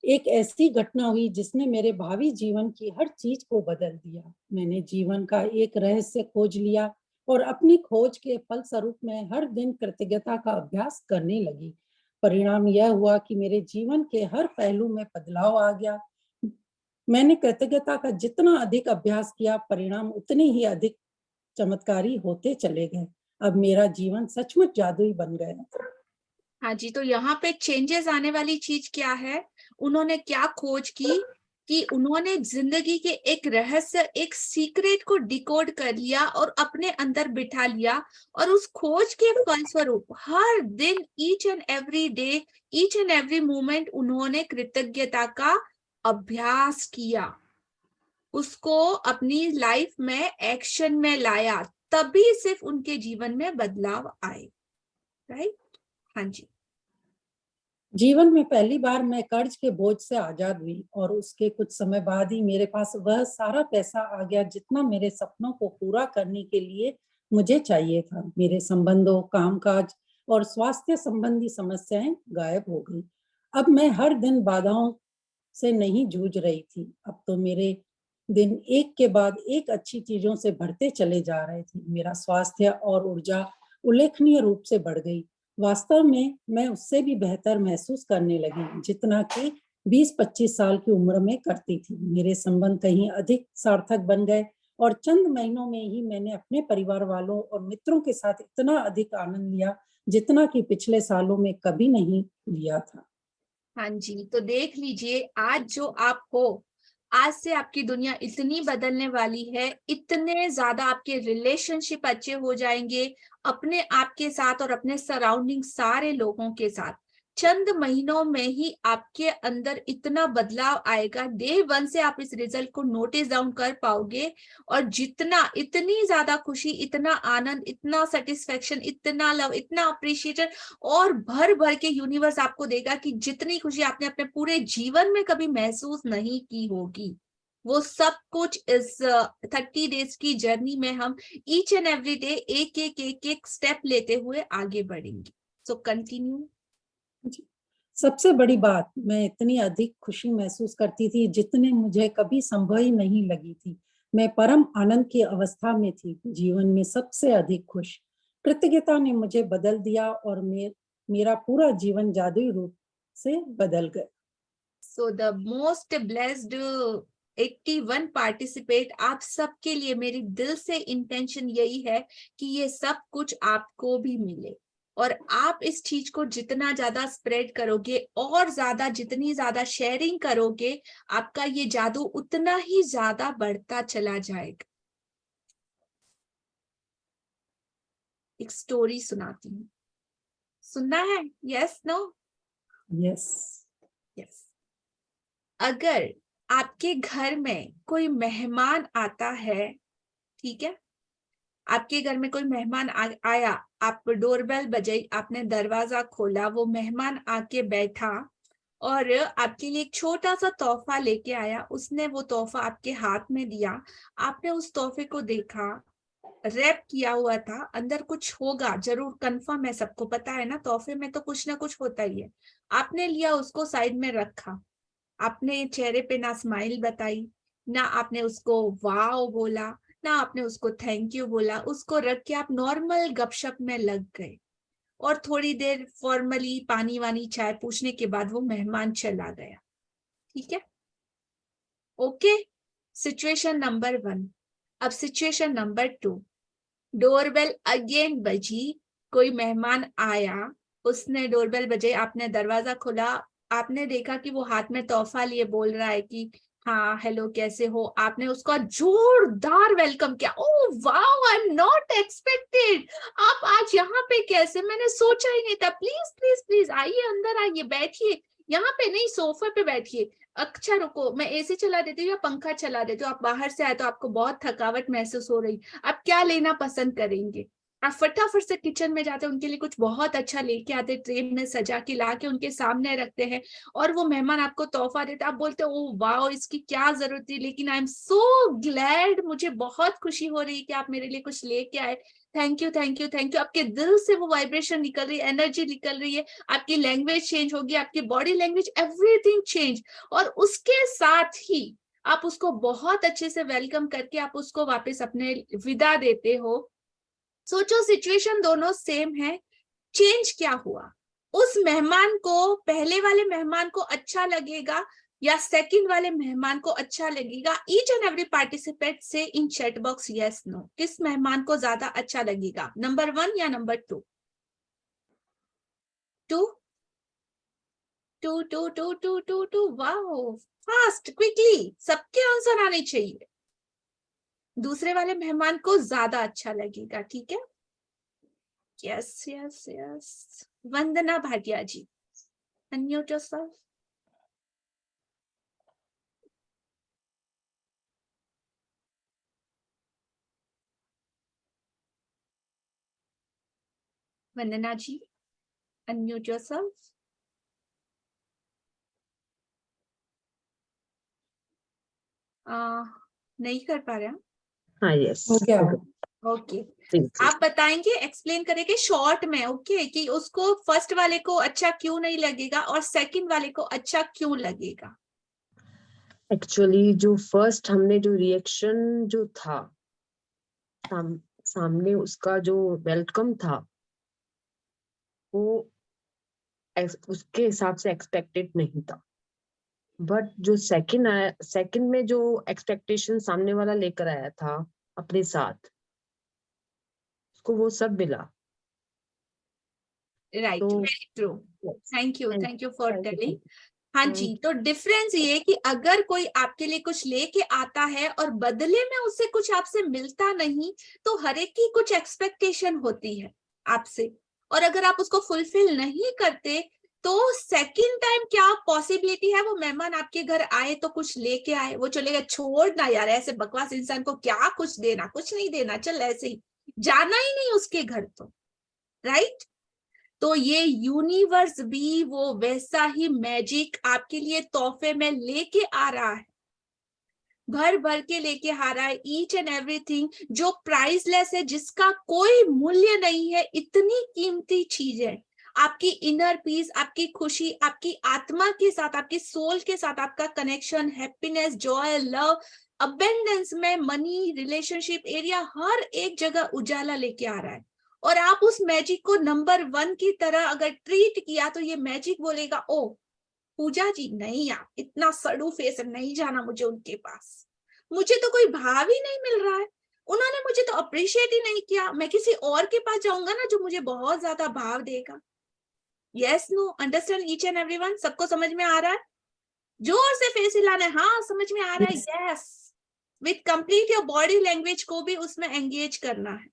एक ऐसी घटना हुई जिसने मेरे भावी जीवन की हर चीज को बदल दिया। मैंने जीवन का एक रहस्य खोज लिया और अपनी खोज के फलस्वरूप मैं हर दिन कृतज्ञता का अभ्यास करने लगी। परिणाम यह हुआ कि मेरे जीवन के हर पहलू में बदलाव आ गया। मैंने कृतज्ञता का जितना अधिक अभ्यास किया, परिणाम उतने ही अधिक चमत्कारी होते चले गए। अब मेरा जीवन सचमुच जादुई बन गया। हाँ जी, तो यहाँ पे चेंजेस आने वाली चीज क्या है? उन्होंने क्या खोज की कि उन्होंने जिंदगी के एक रहस्य, एक सीक्रेट को डिकोड कर लिया और अपने अंदर बिठा लिया। और उस खोज के फलस्वरूप हर दिन, each and every day, each and every moment उन्होंने कृतज्ञता का अभ्यास किया, उसको अपनी लाइफ में एक्शन में लाया, तभी सिर्फ उनके जीवन में बदलाव आए। राइट? हाँ जी। जीवन में पहली बार मैं कर्ज के बोझ से आजाद हुई, और उसके कुछ समय बाद ही मेरे पास वह सारा पैसा आ गया जितना मेरे सपनों को पूरा करने के लिए मुझे चाहिए था। मेरे संबंधों, कामकाज और स्वास्थ्य संबंधी समस्याएं गायब हो गई। अब मैं हर दिन बाधाओं से नहीं जूझ रही थी। अब तो मेरे दिन एक के बाद एक अच्छी चीजों से भरते चले जा रहे थे। मेरा स्वास्थ्य और ऊर्जा उल्लेखनीय रूप से बढ़ गई। वास्तव में मैं उससे भी बेहतर महसूस करने लगी जितना कि 20-25 साल की उम्र में करती थी। मेरे संबंध कहीं अधिक सार्थक बन गए और चंद महीनों में ही मैंने अपने परिवार वालों और मित्रों के साथ इतना अधिक आनंद लिया जितना कि पिछले सालों में कभी नहीं लिया था। हाँ जी, तो देख लीजिए आज जो आप हो, आज से आपकी दुनिया इतनी बदलने वाली है, इतने ज्यादा आपके रिलेशनशिप अच्छे हो जाएंगे अपने आप के साथ और अपने सराउंडिंग सारे लोगों के साथ। चंद महीनों में ही आपके अंदर इतना बदलाव आएगा। डे 1 से आप इस रिजल्ट को नोटिस डाउन कर पाओगे और इतनी ज्यादा खुशी, इतना आनंद, इतना सेटिस्फेक्शन, इतना लव, इतना अप्रिशिएशन और भर भर के यूनिवर्स आपको देगा कि जितनी खुशी आपने अपने पूरे जीवन में कभी महसूस नहीं की होगी। वो सब कुछ इस 30 डेज की जर्नी में हम ईच एंड एवरी डे एक स्टेप लेते हुए आगे बढ़ेंगे। So continue. सबसे बड़ी बात, मैं इतनी अधिक खुशी महसूस करती थी जितने मुझे कभी संभव ही नहीं लगी थी। मैं परम आनंद की अवस्था में थी, जीवन में सबसे अधिक खुश। कृतज्ञता ने मुझे बदल दिया और मेरा पूरा जीवन जादुई रूप से बदल गया। So the most blessed 81 participate, आप सबके लिए मेरी दिल से इंटेंशन यही है कि ये सब कुछ आपको भी मिले और आप इस चीज को जितना ज्यादा स्प्रेड करोगे और ज्यादा जितनी ज्यादा शेयरिंग करोगे, आपका ये जादू उतना ही ज्यादा बढ़ता चला जाएगा। एक स्टोरी सुनाती हूँ, सुनना है? Yes no? Yes yes. अगर आपके घर में कोई मेहमान आता है, ठीक है, आपके घर में कोई मेहमान आया, आप डोरबेल बजाई, आपने दरवाजा खोला, वो मेहमान आके बैठा और आपके लिए एक छोटा सा तोहफा लेके आया। उसने वो तोहफा आपके हाथ में दिया, आपने उस तोहफे को देखा, रैप किया हुआ था, अंदर कुछ होगा जरूर, कंफर्म है, सबको पता है ना, तोहफे में तो कुछ ना कुछ होता ही है। आपने लिया, उसको साइड में रखा, आपने चेहरे पे ना स्माइल बताई, ना आपने उसको वाओ बोला, ना आपने उसको थैंक यू बोला, उसको रख के आप नॉर्मल गपशप में लग गए और थोड़ी देर फॉर्मली पानी वानी चाय पूछने के बाद वो मेहमान चला गया। ठीक है, ओके। Situation number 1। अब सिचुएशन नंबर 2, डोरबेल अगेन बजी, कोई मेहमान आया, उसने डोरबेल बजाई, आपने दरवाजा खोला, आपने देखा कि वो हाथ में तोहफा लिए बोल रहा है कि हाँ हेलो कैसे हो। आपने उसका जोरदार वेलकम किया। Oh wow, I am not expected, आप आज यहाँ पे कैसे, मैंने सोचा ही नहीं था, प्लीज प्लीज प्लीज आइए, अंदर आइए, बैठिए, यहाँ पे नहीं सोफे पे बैठिए। अच्छा रुको, मैं एसी चला देती हूँ या पंखा चला देती हूँ। आप बाहर से आए तो आपको बहुत थकावट महसूस हो रही, आप क्या लेना पसंद करेंगे? आप फटाफट से किचन में जाते, उनके लिए कुछ बहुत अच्छा लेके आते, ट्रे में सजा के ला के उनके सामने रखते हैं और वो मेहमान आपको तोहफा देते, आप बोलते हो ओह वाओ इसकी क्या जरूरत थी, लेकिन आई एम सो ग्लैड, मुझे बहुत खुशी हो रही है कि आप मेरे लिए कुछ लेके आए, thank you thank you thank you. आपके दिल से वो वाइब्रेशन निकल रही है, एनर्जी निकल रही है, आपकी लैंग्वेज चेंज होगी, आपकी बॉडी लैंग्वेज, एवरीथिंग चेंज। और उसके साथ ही आप उसको बहुत अच्छे से वेलकम करके आप उसको वापस अपने विदा देते हो। सोचो सिचुएशन दोनों सेम है, चेंज क्या हुआ? उस मेहमान को, पहले वाले मेहमान को अच्छा लगेगा या सेकंड वाले मेहमान को अच्छा लगेगा? ईच एंड एवरी पार्टिसिपेंट से in chat box yes no, किस मेहमान को ज्यादा अच्छा लगेगा, नंबर 1 या नंबर 2? 2 2 2 2 2 2 2 वाओ, फास्ट, क्विकली, सबके आंसर आने चाहिए। दूसरे वाले मेहमान को ज्यादा अच्छा लगेगा, ठीक है? Yes yes yes. Vandana Bhatia ji, unmute yourself. Vandana ji, unmute yourself. नहीं कर पा रहे हैं? हाँ यस हो गया। ओके, आप बताएंगे, एक्सप्लेन करेंगे शॉर्ट में, ओके, कि उसको फर्स्ट वाले को अच्छा क्यों नहीं लगेगा और सेकंड वाले को अच्छा क्यों लगेगा? एक्चुअली जो फर्स्ट हमने जो रिएक्शन जो था सामने उसका जो वेलकम था वो उसके हिसाब से एक्सपेक्टेड नहीं था, बट जो सेकंड में जो एक्सपेक्टेशन सामने वाला लेकर आया था अपने साथ, उसको वो सब मिला। राइट, तो very true. Thank you for Thank you. Telling. हाँ जी, तो डिफरेंस ये कि अगर कोई आपके लिए कुछ लेके आता है और बदले में उससे कुछ आपसे मिलता नहीं, तो हर एक की कुछ एक्सपेक्टेशन होती है आपसे, और अगर आप उसको फुलफिल नहीं करते तो सेकंड टाइम क्या पॉसिबिलिटी है वो मेहमान आपके घर आए तो कुछ लेके आए, वो चलेगा छोड़ ना यार, ऐसे बकवास इंसान को क्या कुछ देना, कुछ नहीं देना, चल ऐसे ही जाना ही नहीं उसके घर, तो राइट। तो ये यूनिवर्स भी वो वैसा ही मैजिक आपके लिए तोहफे में लेके आ रहा है, भर भर के लेके आ रहा है, ईच एंड एवरीथिंग जो प्राइसलेस है, जिसका कोई मूल्य नहीं है। इतनी कीमती चीज है, आपकी इनर पीस, आपकी खुशी, आपकी आत्मा के साथ, आपकी सोल के साथ आपका connection, happiness, Joy, love, abundance में मनी, रिलेशनशिप एरिया, हर एक जगह उजाला लेके आ रहा है। और आप उस मैजिक को नंबर 1 की तरह अगर ट्रीट किया तो ये मैजिक बोलेगा, ओ पूजा जी नहीं यार, इतना सड़ू फेस नहीं जाना मुझे उनके पास, मुझे तो कोई भाव ही नहीं मिल रहा है, उन्होंने मुझे तो अप्रिशिएट ही नहीं किया, मैं किसी और के पास जाऊंगा ना जो मुझे बहुत ज्यादा भाव देगा। Yes, no, understand each and everyone? सबको समझ में आ रहा है? जोर से फेस हिलाना है, हाँ समझ में आ रहा है, yes, with complete your body language को भी उसमें एंगेज करना है।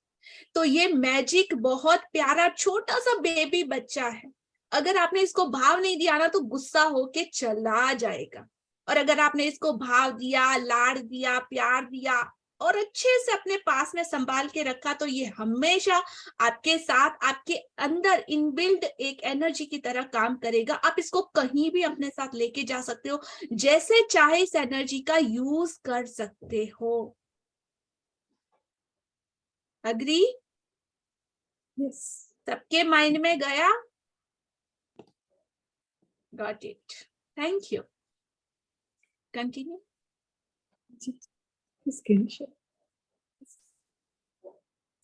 तो ये मैजिक बहुत प्यारा छोटा सा बेबी बच्चा है, अगर आपने इसको भाव नहीं दिया ना तो गुस्सा होके चला जाएगा, और अगर आपने इसको भाव दिया, लाड़ दिया, प्यार दिया और अच्छे से अपने पास में संभाल के रखा, तो ये हमेशा आपके साथ, आपके अंदर इनबिल्ड एक एनर्जी की तरह काम करेगा। आप इसको कहीं भी अपने साथ लेके जा सकते हो, जैसे चाहे इस एनर्जी का यूज कर सकते हो। अग्री? यस, सबके माइंड में गया? Got it, thank you. Continue. Screenshot.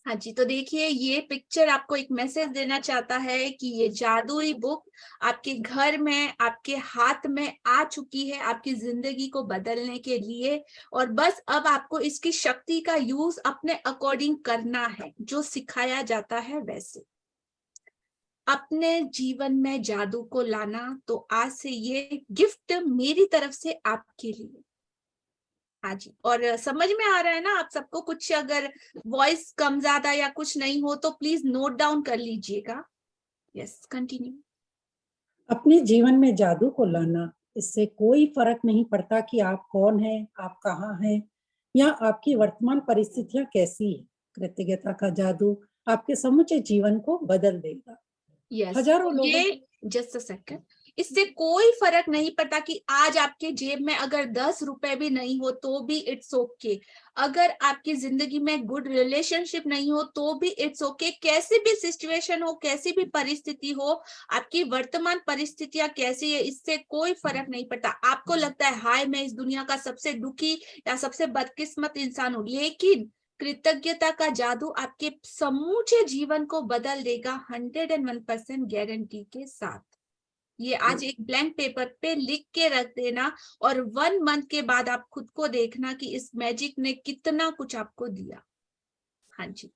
हाँ जी, तो देखिए ये पिक्चर आपको एक मैसेज देना चाहता है कि ये जादुई बुक आपके घर में, आपके हाथ में आ चुकी है आपकी जिंदगी को बदलने के लिए, और बस अब आपको इसकी शक्ति का यूज अपने अकॉर्डिंग करना है, जो सिखाया जाता है वैसे अपने जीवन में जादू को लाना। तो आज से ये गिफ्ट मेरी तरफ से आपके लिए। हाँ जी, और समझ में आ रहा है ना आप सबको? कुछ अगर वॉइस कम ज्यादा या कुछ नहीं हो तो प्लीज नोट डाउन कर लीजिएगा। Yes, continue. अपने जीवन में जादू को लाना, इससे कोई फर्क नहीं पड़ता कि आप कौन हैं, आप कहाँ हैं, या आपकी वर्तमान परिस्थितियां कैसी है। कृतज्ञता का जादू आपके समूचे जीवन को बदल देगा। यस, हजारों लोगों ये जस्ट अ सेकंड, इससे कोई फर्क नहीं पड़ता कि आज आपके जेब में अगर 10 रुपए भी नहीं हो तो भी इट्स ओके, अगर आपकी जिंदगी में गुड रिलेशनशिप नहीं हो तो भी इट्स ओके, कैसी भी सिचुएशन हो, कैसी भी परिस्थिति हो, आपकी वर्तमान परिस्थितियां कैसी है, इससे कोई फर्क नहीं पड़ता। आपको लगता है हाय मैं इस दुनिया का सबसे दुखी या सबसे बदकिस्मत इंसान हूं, लेकिन कृतज्ञता का जादू आपके समूचे जीवन को बदल देगा 101% गारंटी के साथ। ये आज एक ब्लैंक पेपर पे लिख के रख देना, और 1 मंथ के बाद आप खुद को देखना कि इस मैजिक ने कितना कुछ आपको दिया। हाँ जी।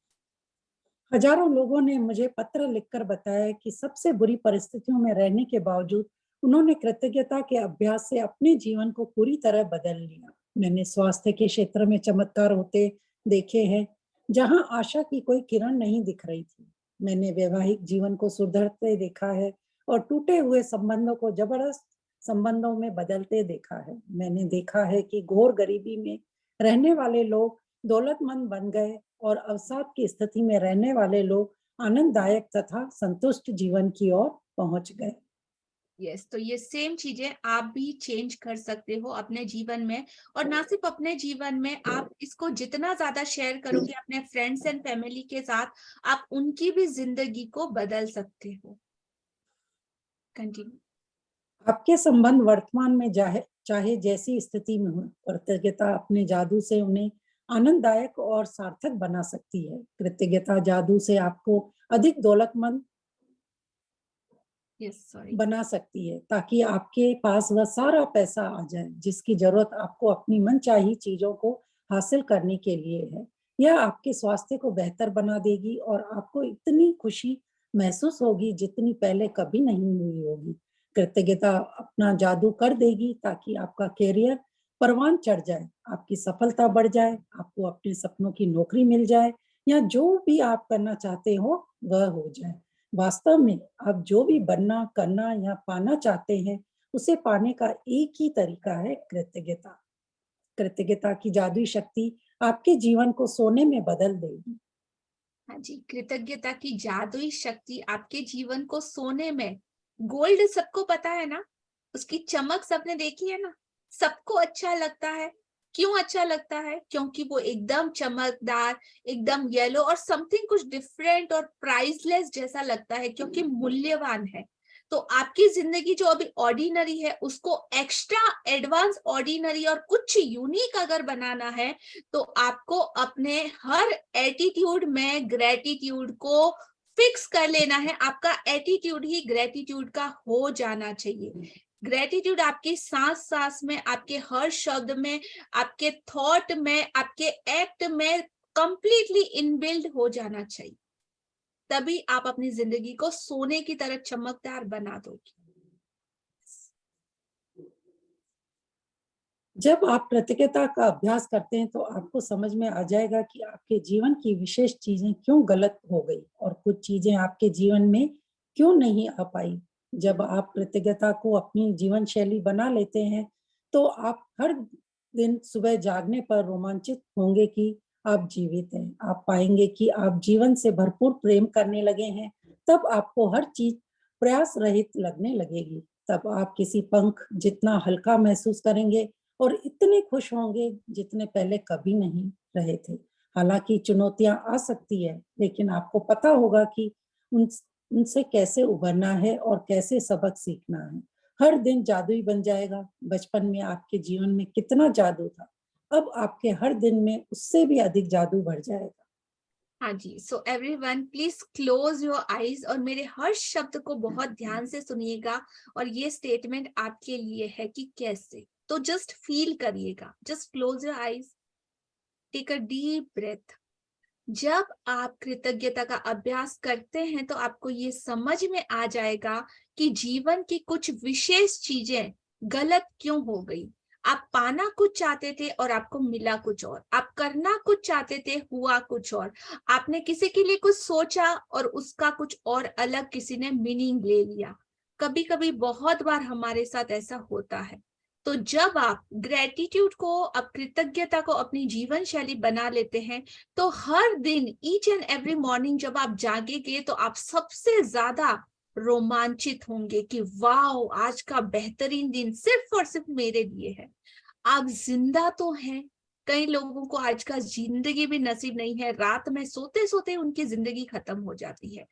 हजारों लोगों ने मुझे पत्र लिखकर बताया कि सबसे बुरी परिस्थितियों में रहने के बावजूद उन्होंने कृतज्ञता के अभ्यास से अपने जीवन को पूरी तरह बदल लिया। मैंने स्वास्थ्य के क्षेत्र में चमत्कार होते देखे हैं जहां आशा की कोई किरण नहीं दिख रही थी। मैंने वैवाहिक जीवन को सुधरते देखा है और टूटे हुए संबंधों को जबरदस्त संबंधों में बदलते देखा है। मैंने देखा है कि घोर गरीबी में रहने वाले लोग दौलतमंद बन गए और अवसाद की स्थिति में रहने वाले लोग आनंददायक तथा संतुष्ट जीवन की ओर पहुंच गए। यस, तो ये सेम चीजें आप भी चेंज कर सकते हो अपने जीवन में, और ना सिर्फ अपने जीवन में, आप इसको जितना ज्यादा शेयर करोगे अपने फ्रेंड्स एंड फैमिली के साथ, आप उनकी भी जिंदगी को बदल सकते हो। कंटिन्यू। आपके संबंध वर्तमान में चाहे जैसी स्थिति में हो। कृतज्ञता अपने जादू से उन्हें आनंददायक और सार्थक बना सकती है। कृतज्ञता जादू से आपको अधिक दौलतमंद बना सकती है, ताकि आपके पास वह सारा पैसा आ जाए जिसकी जरूरत आपको अपनी मनचाही चीजों को हासिल करने के लिए है। यह आपके स्वास्थ्य को बेहतर बना देगी और आपको इतनी खुशी महसूस होगी जितनी पहले कभी नहीं हुई होगी। कृतज्ञता अपना जादू कर देगी ताकि आपका कैरियर परवान चढ़ जाए, आपकी सफलता बढ़ जाए, आपको अपने सपनों की नौकरी मिल जाए, या जो भी आप करना चाहते हो वह हो जाए। वास्तव में आप जो भी बनना, करना या पाना चाहते हैं, उसे पाने का एक ही तरीका है कृतज्ञता। कृतज्ञता की जादुई शक्ति आपके जीवन को सोने में बदल देगी। हाँ जी, कृतज्ञता की जादुई शक्ति आपके जीवन को सोने में, गोल्ड सबको पता है ना, उसकी चमक सबने देखी है ना, सबको अच्छा लगता है। क्यों अच्छा लगता है? क्योंकि वो एकदम चमकदार, एकदम येलो और समथिंग कुछ डिफरेंट और प्राइसलेस जैसा लगता है, क्योंकि मूल्यवान है। तो आपकी जिंदगी जो अभी ऑर्डिनरी है उसको एक्स्ट्रा एडवांस ऑर्डिनरी और कुछ यूनिक अगर बनाना है, तो आपको अपने हर एटीट्यूड में ग्रेटिट्यूड को फिक्स कर लेना है। आपका एटीट्यूड ही ग्रेटिट्यूड का हो जाना चाहिए। ग्रेटिट्यूड आपकी सांस सांस में, आपके हर शब्द में, आपके थॉट में, आपके एक्ट में कंप्लीटली इनबिल्ड हो जाना चाहिए। तभी आप अपनी जिंदगी को सोने की तरह चमकदार बना दोगे। जब आप कृतज्ञता का अभ्यास करते हैं तो आपको समझ में आ जाएगा कि आपके जीवन की विशेष चीजें क्यों गलत हो गई और कुछ चीजें आपके जीवन में क्यों नहीं आ पाई। जब आप कृतज्ञता को अपनी जीवन शैली बना लेते हैं तो आप हर दिन सुबह जागने पर रोमांचित होंगे कि आप जीवित हैं। आप पाएंगे कि आप जीवन से भरपूर प्रेम करने लगे हैं। तब आपको हर चीज प्रयास रहित लगने लगेगी। तब आप किसी पंख जितना हल्का महसूस करेंगे और इतने खुश होंगे जितने पहले कभी नहीं रहे थे। हालांकि चुनौतियां आ सकती है, लेकिन आपको पता होगा कि उनसे कैसे उभरना है और कैसे सबक सीखना है। हर दिन जादुई बन जाएगा। बचपन में आपके जीवन में कितना जादू था, अब आपके हर दिन में उससे भी अधिक जादू बढ़ जाएगा। हाँ जी, so everyone please close your eyes और मेरे हर शब्द को बहुत ध्यान से सुनिएगा। और ये स्टेटमेंट आपके लिए है कि कैसे, तो जस्ट फील करिएगा। Just close your eyes, take a deep breath. जब आप कृतज्ञता का अभ्यास करते हैं तो आपको ये समझ में आ जाएगा कि जीवन की कुछ विशेष चीजें गलत क्यों हो गई। आप पाना कुछ चाहते थे और आपको मिला कुछ और, आप करना कुछ चाहते थे, हुआ कुछ और, आपने किसी के लिए कुछ सोचा और उसका कुछ और अलग किसी ने मीनिंग ले लिया। कभी कभी बहुत बार हमारे साथ ऐसा होता है। तो जब आप ग्रेटिट्यूड को, आप कृतज्ञता को अपनी जीवन शैली बना लेते हैं, तो हर दिन ईच एंड एवरी मॉर्निंग जब आप जागेंगे तो आप सबसे ज्यादा रोमांचित होंगे कि वाओ, आज का बेहतरीन दिन सिर्फ और सिर्फ मेरे लिए है। आप जिंदा तो हैं। कई लोगों को आज का जिंदगी भी नसीब नहीं है, रात में सोते सोते उनकी जिंदगी खत्म हो जाती है।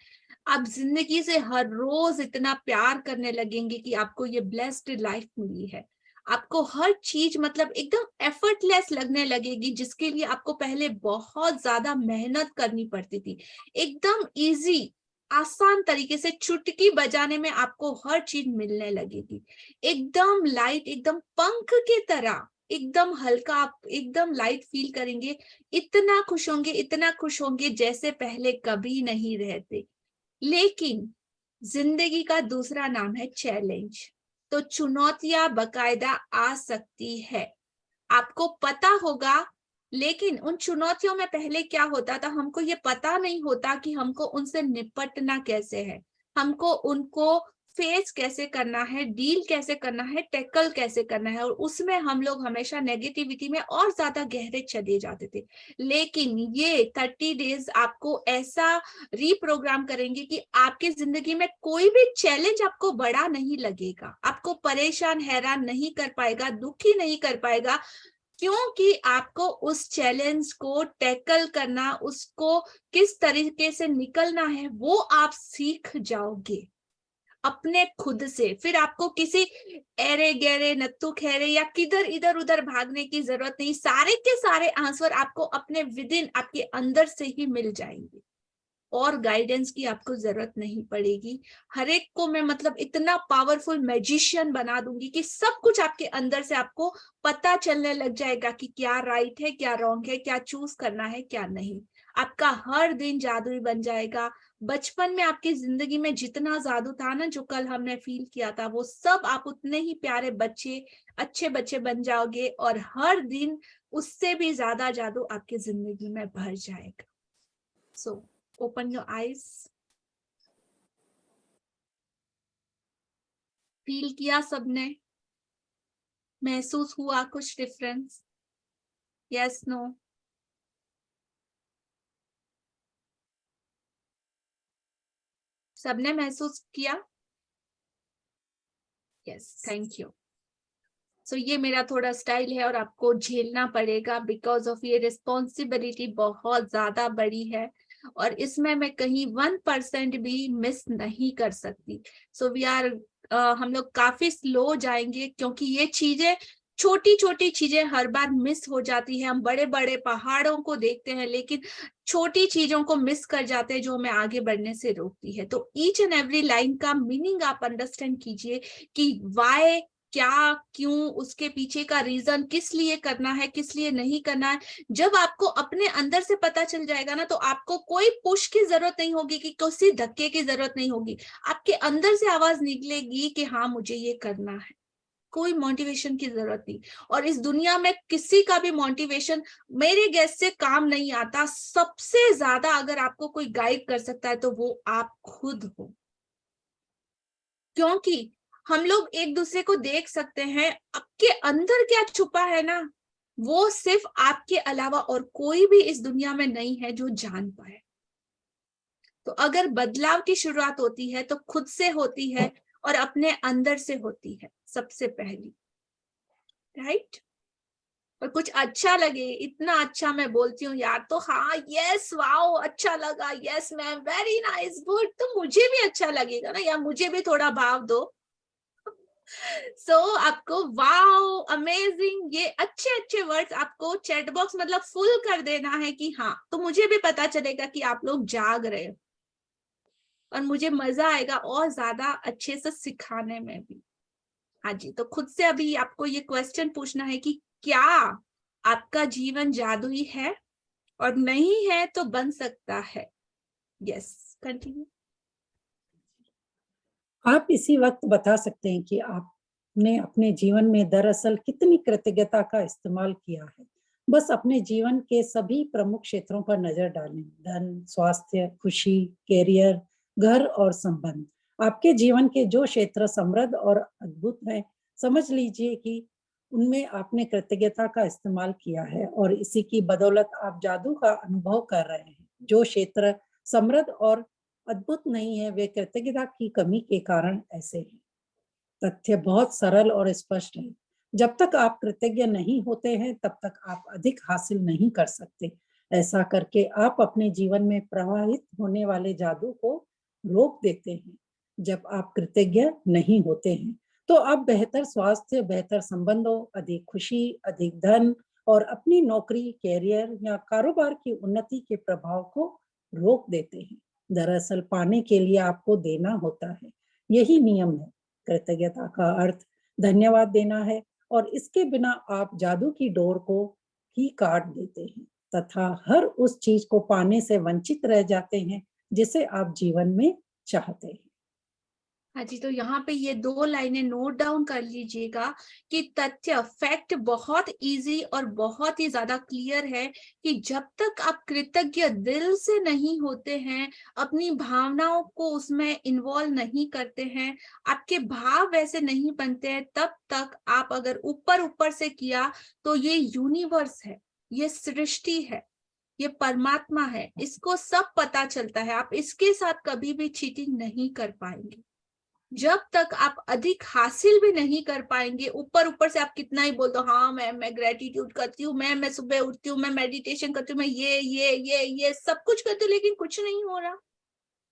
आप जिंदगी से हर रोज इतना प्यार करने लगेंगे कि आपको ये ब्लेस्ड लाइफ मिली है। आपको हर चीज मतलब एकदम एफर्टलेस लगने लगेगी, जिसके लिए आपको पहले बहुत ज्यादा मेहनत करनी पड़ती थी। एकदम इजी, आसान तरीके से चुटकी बजाने में आपको हर चीज मिलने लगेगी। एकदम लाइट, एकदम पंख की तरह, एकदम हल्का, आप एकदम लाइट फील करेंगे। इतना खुश होंगे, इतना खुश होंगे जैसे पहले कभी नहीं रहते। लेकिन जिंदगी का दूसरा नाम है चैलेंज। तो चुनौतियां बकायदा आ सकती है, आपको पता होगा। लेकिन उन चुनौतियों में पहले क्या होता था, हमको ये पता नहीं होता कि हमको उनसे निपटना कैसे है, हमको उनको फेस कैसे करना है, डील कैसे करना है, टैकल कैसे करना है। और उसमें हम लोग हमेशा नेगेटिविटी में और ज्यादा गहरे चले जाते थे। लेकिन ये 30 डेज आपको ऐसा रीप्रोग्राम करेंगे कि आपकी जिंदगी में कोई भी चैलेंज आपको बड़ा नहीं लगेगा, आपको परेशान हैरान नहीं कर पाएगा, दुखी नहीं कर पाएगा, क्योंकि आपको उस चैलेंज को टैकल करना, उसको किस तरीके से निकलना है, वो आप सीख जाओगे। अपने खुद से। फिर आपको किसी एरे गहरे नत्थु खेरे या किधर इधर उधर भागने की जरूरत नहीं। सारे के सारे आंसर आपको अपने विदिन, आपके अंदर से ही मिल जाएंगे और गाइडेंस की आपको जरूरत नहीं पड़ेगी। हर एक को मैं मतलब इतना पावरफुल मैजिशियन बना दूंगी कि सब कुछ आपके अंदर से आपको पता चलने लग जाएगा कि क्या राइट है, क्या रॉन्ग है, क्या चूज करना है, क्या नहीं। आपका हर दिन जादुई बन जाएगा। बचपन में आपकी जिंदगी में जितना जादू था ना, जो कल हमने फील किया था, वो सब आप उतने ही प्यारे बच्चे, अच्छे बच्चे बन जाओगे और हर दिन उससे भी ज्यादा जादू आपकी जिंदगी में भर जाएगा। सो open your eyes. फील किया सबने? महसूस हुआ कुछ डिफरेंस? Yes, no? सबने महसूस किया? Yes, thank you. सो ये मेरा थोड़ा स्टाइल है और आपको झेलना पड़ेगा बिकॉज ऑफ ये रिस्पॉन्सिबिलिटी बहुत ज्यादा बड़ी है और इसमें मैं कहीं 1% भी मिस नहीं कर सकती। सो वी आर हम लोग काफी स्लो जाएंगे क्योंकि ये चीजें, छोटी छोटी चीजें हर बार मिस हो जाती है। हम बड़े बड़े पहाड़ों को देखते हैं लेकिन छोटी चीजों को मिस कर जाते हैं जो हमें आगे बढ़ने से रोकती है। तो ईच एंड एवरी लाइन का मीनिंग आप अंडरस्टैंड कीजिए कि वाई, क्या, क्यों, उसके पीछे का रीजन, किस लिए करना है, किस लिए नहीं करना है। जब आपको अपने अंदर से पता चल जाएगा ना, तो आपको कोई पुश की जरूरत नहीं होगी, कि किसी धक्के की जरूरत नहीं होगी। आपके अंदर से आवाज निकलेगी कि हाँ मुझे ये करना है। कोई मोटिवेशन की जरूरत नहीं। और इस दुनिया में किसी का भी मोटिवेशन मेरे गैस से काम नहीं आता। सबसे ज्यादा अगर आपको कोई गाइड कर सकता है तो वो आप खुद हो, क्योंकि हम लोग एक दूसरे को देख सकते हैं। आपके अंदर क्या छुपा है ना, वो सिर्फ आपके अलावा और कोई भी इस दुनिया में नहीं है जो जान पाए। तो अगर बदलाव की शुरुआत होती है तो खुद से होती है और अपने अंदर से होती है सबसे पहली, राइट? और कुछ अच्छा लगे, इतना अच्छा मैं बोलती हूँ यार, तो हाँ, यस, वाओ, अच्छा लगा, yes ma'am, very nice, good, तो मुझे भी अच्छा लगेगा ना यार, मुझे भी थोड़ा भाव दो। आपको वाओ, अमेजिंग, ये अच्छे अच्छे वर्ड्स आपको चैट बॉक्स मतलब फुल कर देना है कि हाँ, तो मुझे भी पता चलेगा कि आप लोग जाग रहे हो और मुझे मजा आएगा और ज्यादा अच्छे से सिखाने में भी। हाँ जी, तो खुद से अभी आपको ये क्वेश्चन पूछना है कि क्या आपका जीवन जादुई है, और नहीं है तो बन सकता है। Yes, continue. आप इसी वक्त बता सकते हैं कि आपने अपने जीवन में दरअसल कितनी कृतज्ञता का इस्तेमाल किया है। बस अपने जीवन के सभी प्रमुख क्षेत्रों पर नजर डालें। धन, स्वास्थ्य, खुशी, कैरियर, घर और संबंध। आपके जीवन के जो क्षेत्र समृद्ध और अद्भुत हैं, समझ लीजिए कि उनमें आपने कृतज्ञता का इस्तेमाल किया है और इसी की बदौलत आप जादू का अनुभव कर रहे हैं। जो क्षेत्र समृद्ध और अद्भुत नहीं है, वे कृतज्ञता की कमी के कारण ऐसे हैं। तथ्य बहुत सरल और स्पष्ट है। जब तक आप कृतज्ञ नहीं होते हैं, तब तक आप अधिक हासिल नहीं कर सकते। ऐसा करके आप अपने जीवन में प्रवाहित होने वाले जादू को रोक देते हैं। जब आप कृतज्ञ नहीं होते हैं, तो आप बेहतर स्वास्थ्य, बेहतर संबंधों, अधिक खुशी, अधिक धन और अपनी नौकरी, कैरियर या कारोबार की उन्नति के प्रभाव को रोक देते हैं। दरअसल पाने के लिए आपको देना होता है। यही नियम है। कृतज्ञता का अर्थ धन्यवाद देना है और इसके बिना आप जादू की डोर को ही काट देते हैं तथा हर उस चीज को पाने से वंचित रह जाते हैं जिसे आप जीवन में चाहते हैं। हाँ जी, तो यहाँ पे ये 2 लाइनें नोट डाउन कर लीजिएगा कि तथ्य, फैक्ट बहुत इजी और बहुत ही ज्यादा क्लियर है कि जब तक आप कृतज्ञ दिल से नहीं होते हैं, अपनी भावनाओं को उसमें इन्वॉल्व नहीं करते हैं, आपके भाव वैसे नहीं बनते हैं, तब तक आप अगर ऊपर ऊपर से किया तो ये यूनिवर्स है, ये सृष्टि है, ये परमात्मा है, इसको सब पता चलता है। आप इसके साथ कभी भी चीटिंग नहीं कर पाएंगे। जब तक आप अधिक हासिल भी नहीं कर पाएंगे, ऊपर ऊपर से आप कितना ही बोल दो, हाँ मैं ग्रेटिट्यूड करती हूँ, मैं सुबह उठती हूँ, मैं मेडिटेशन करती हूँ, मैं ये सब कुछ करती हूँ, लेकिन कुछ नहीं हो रहा,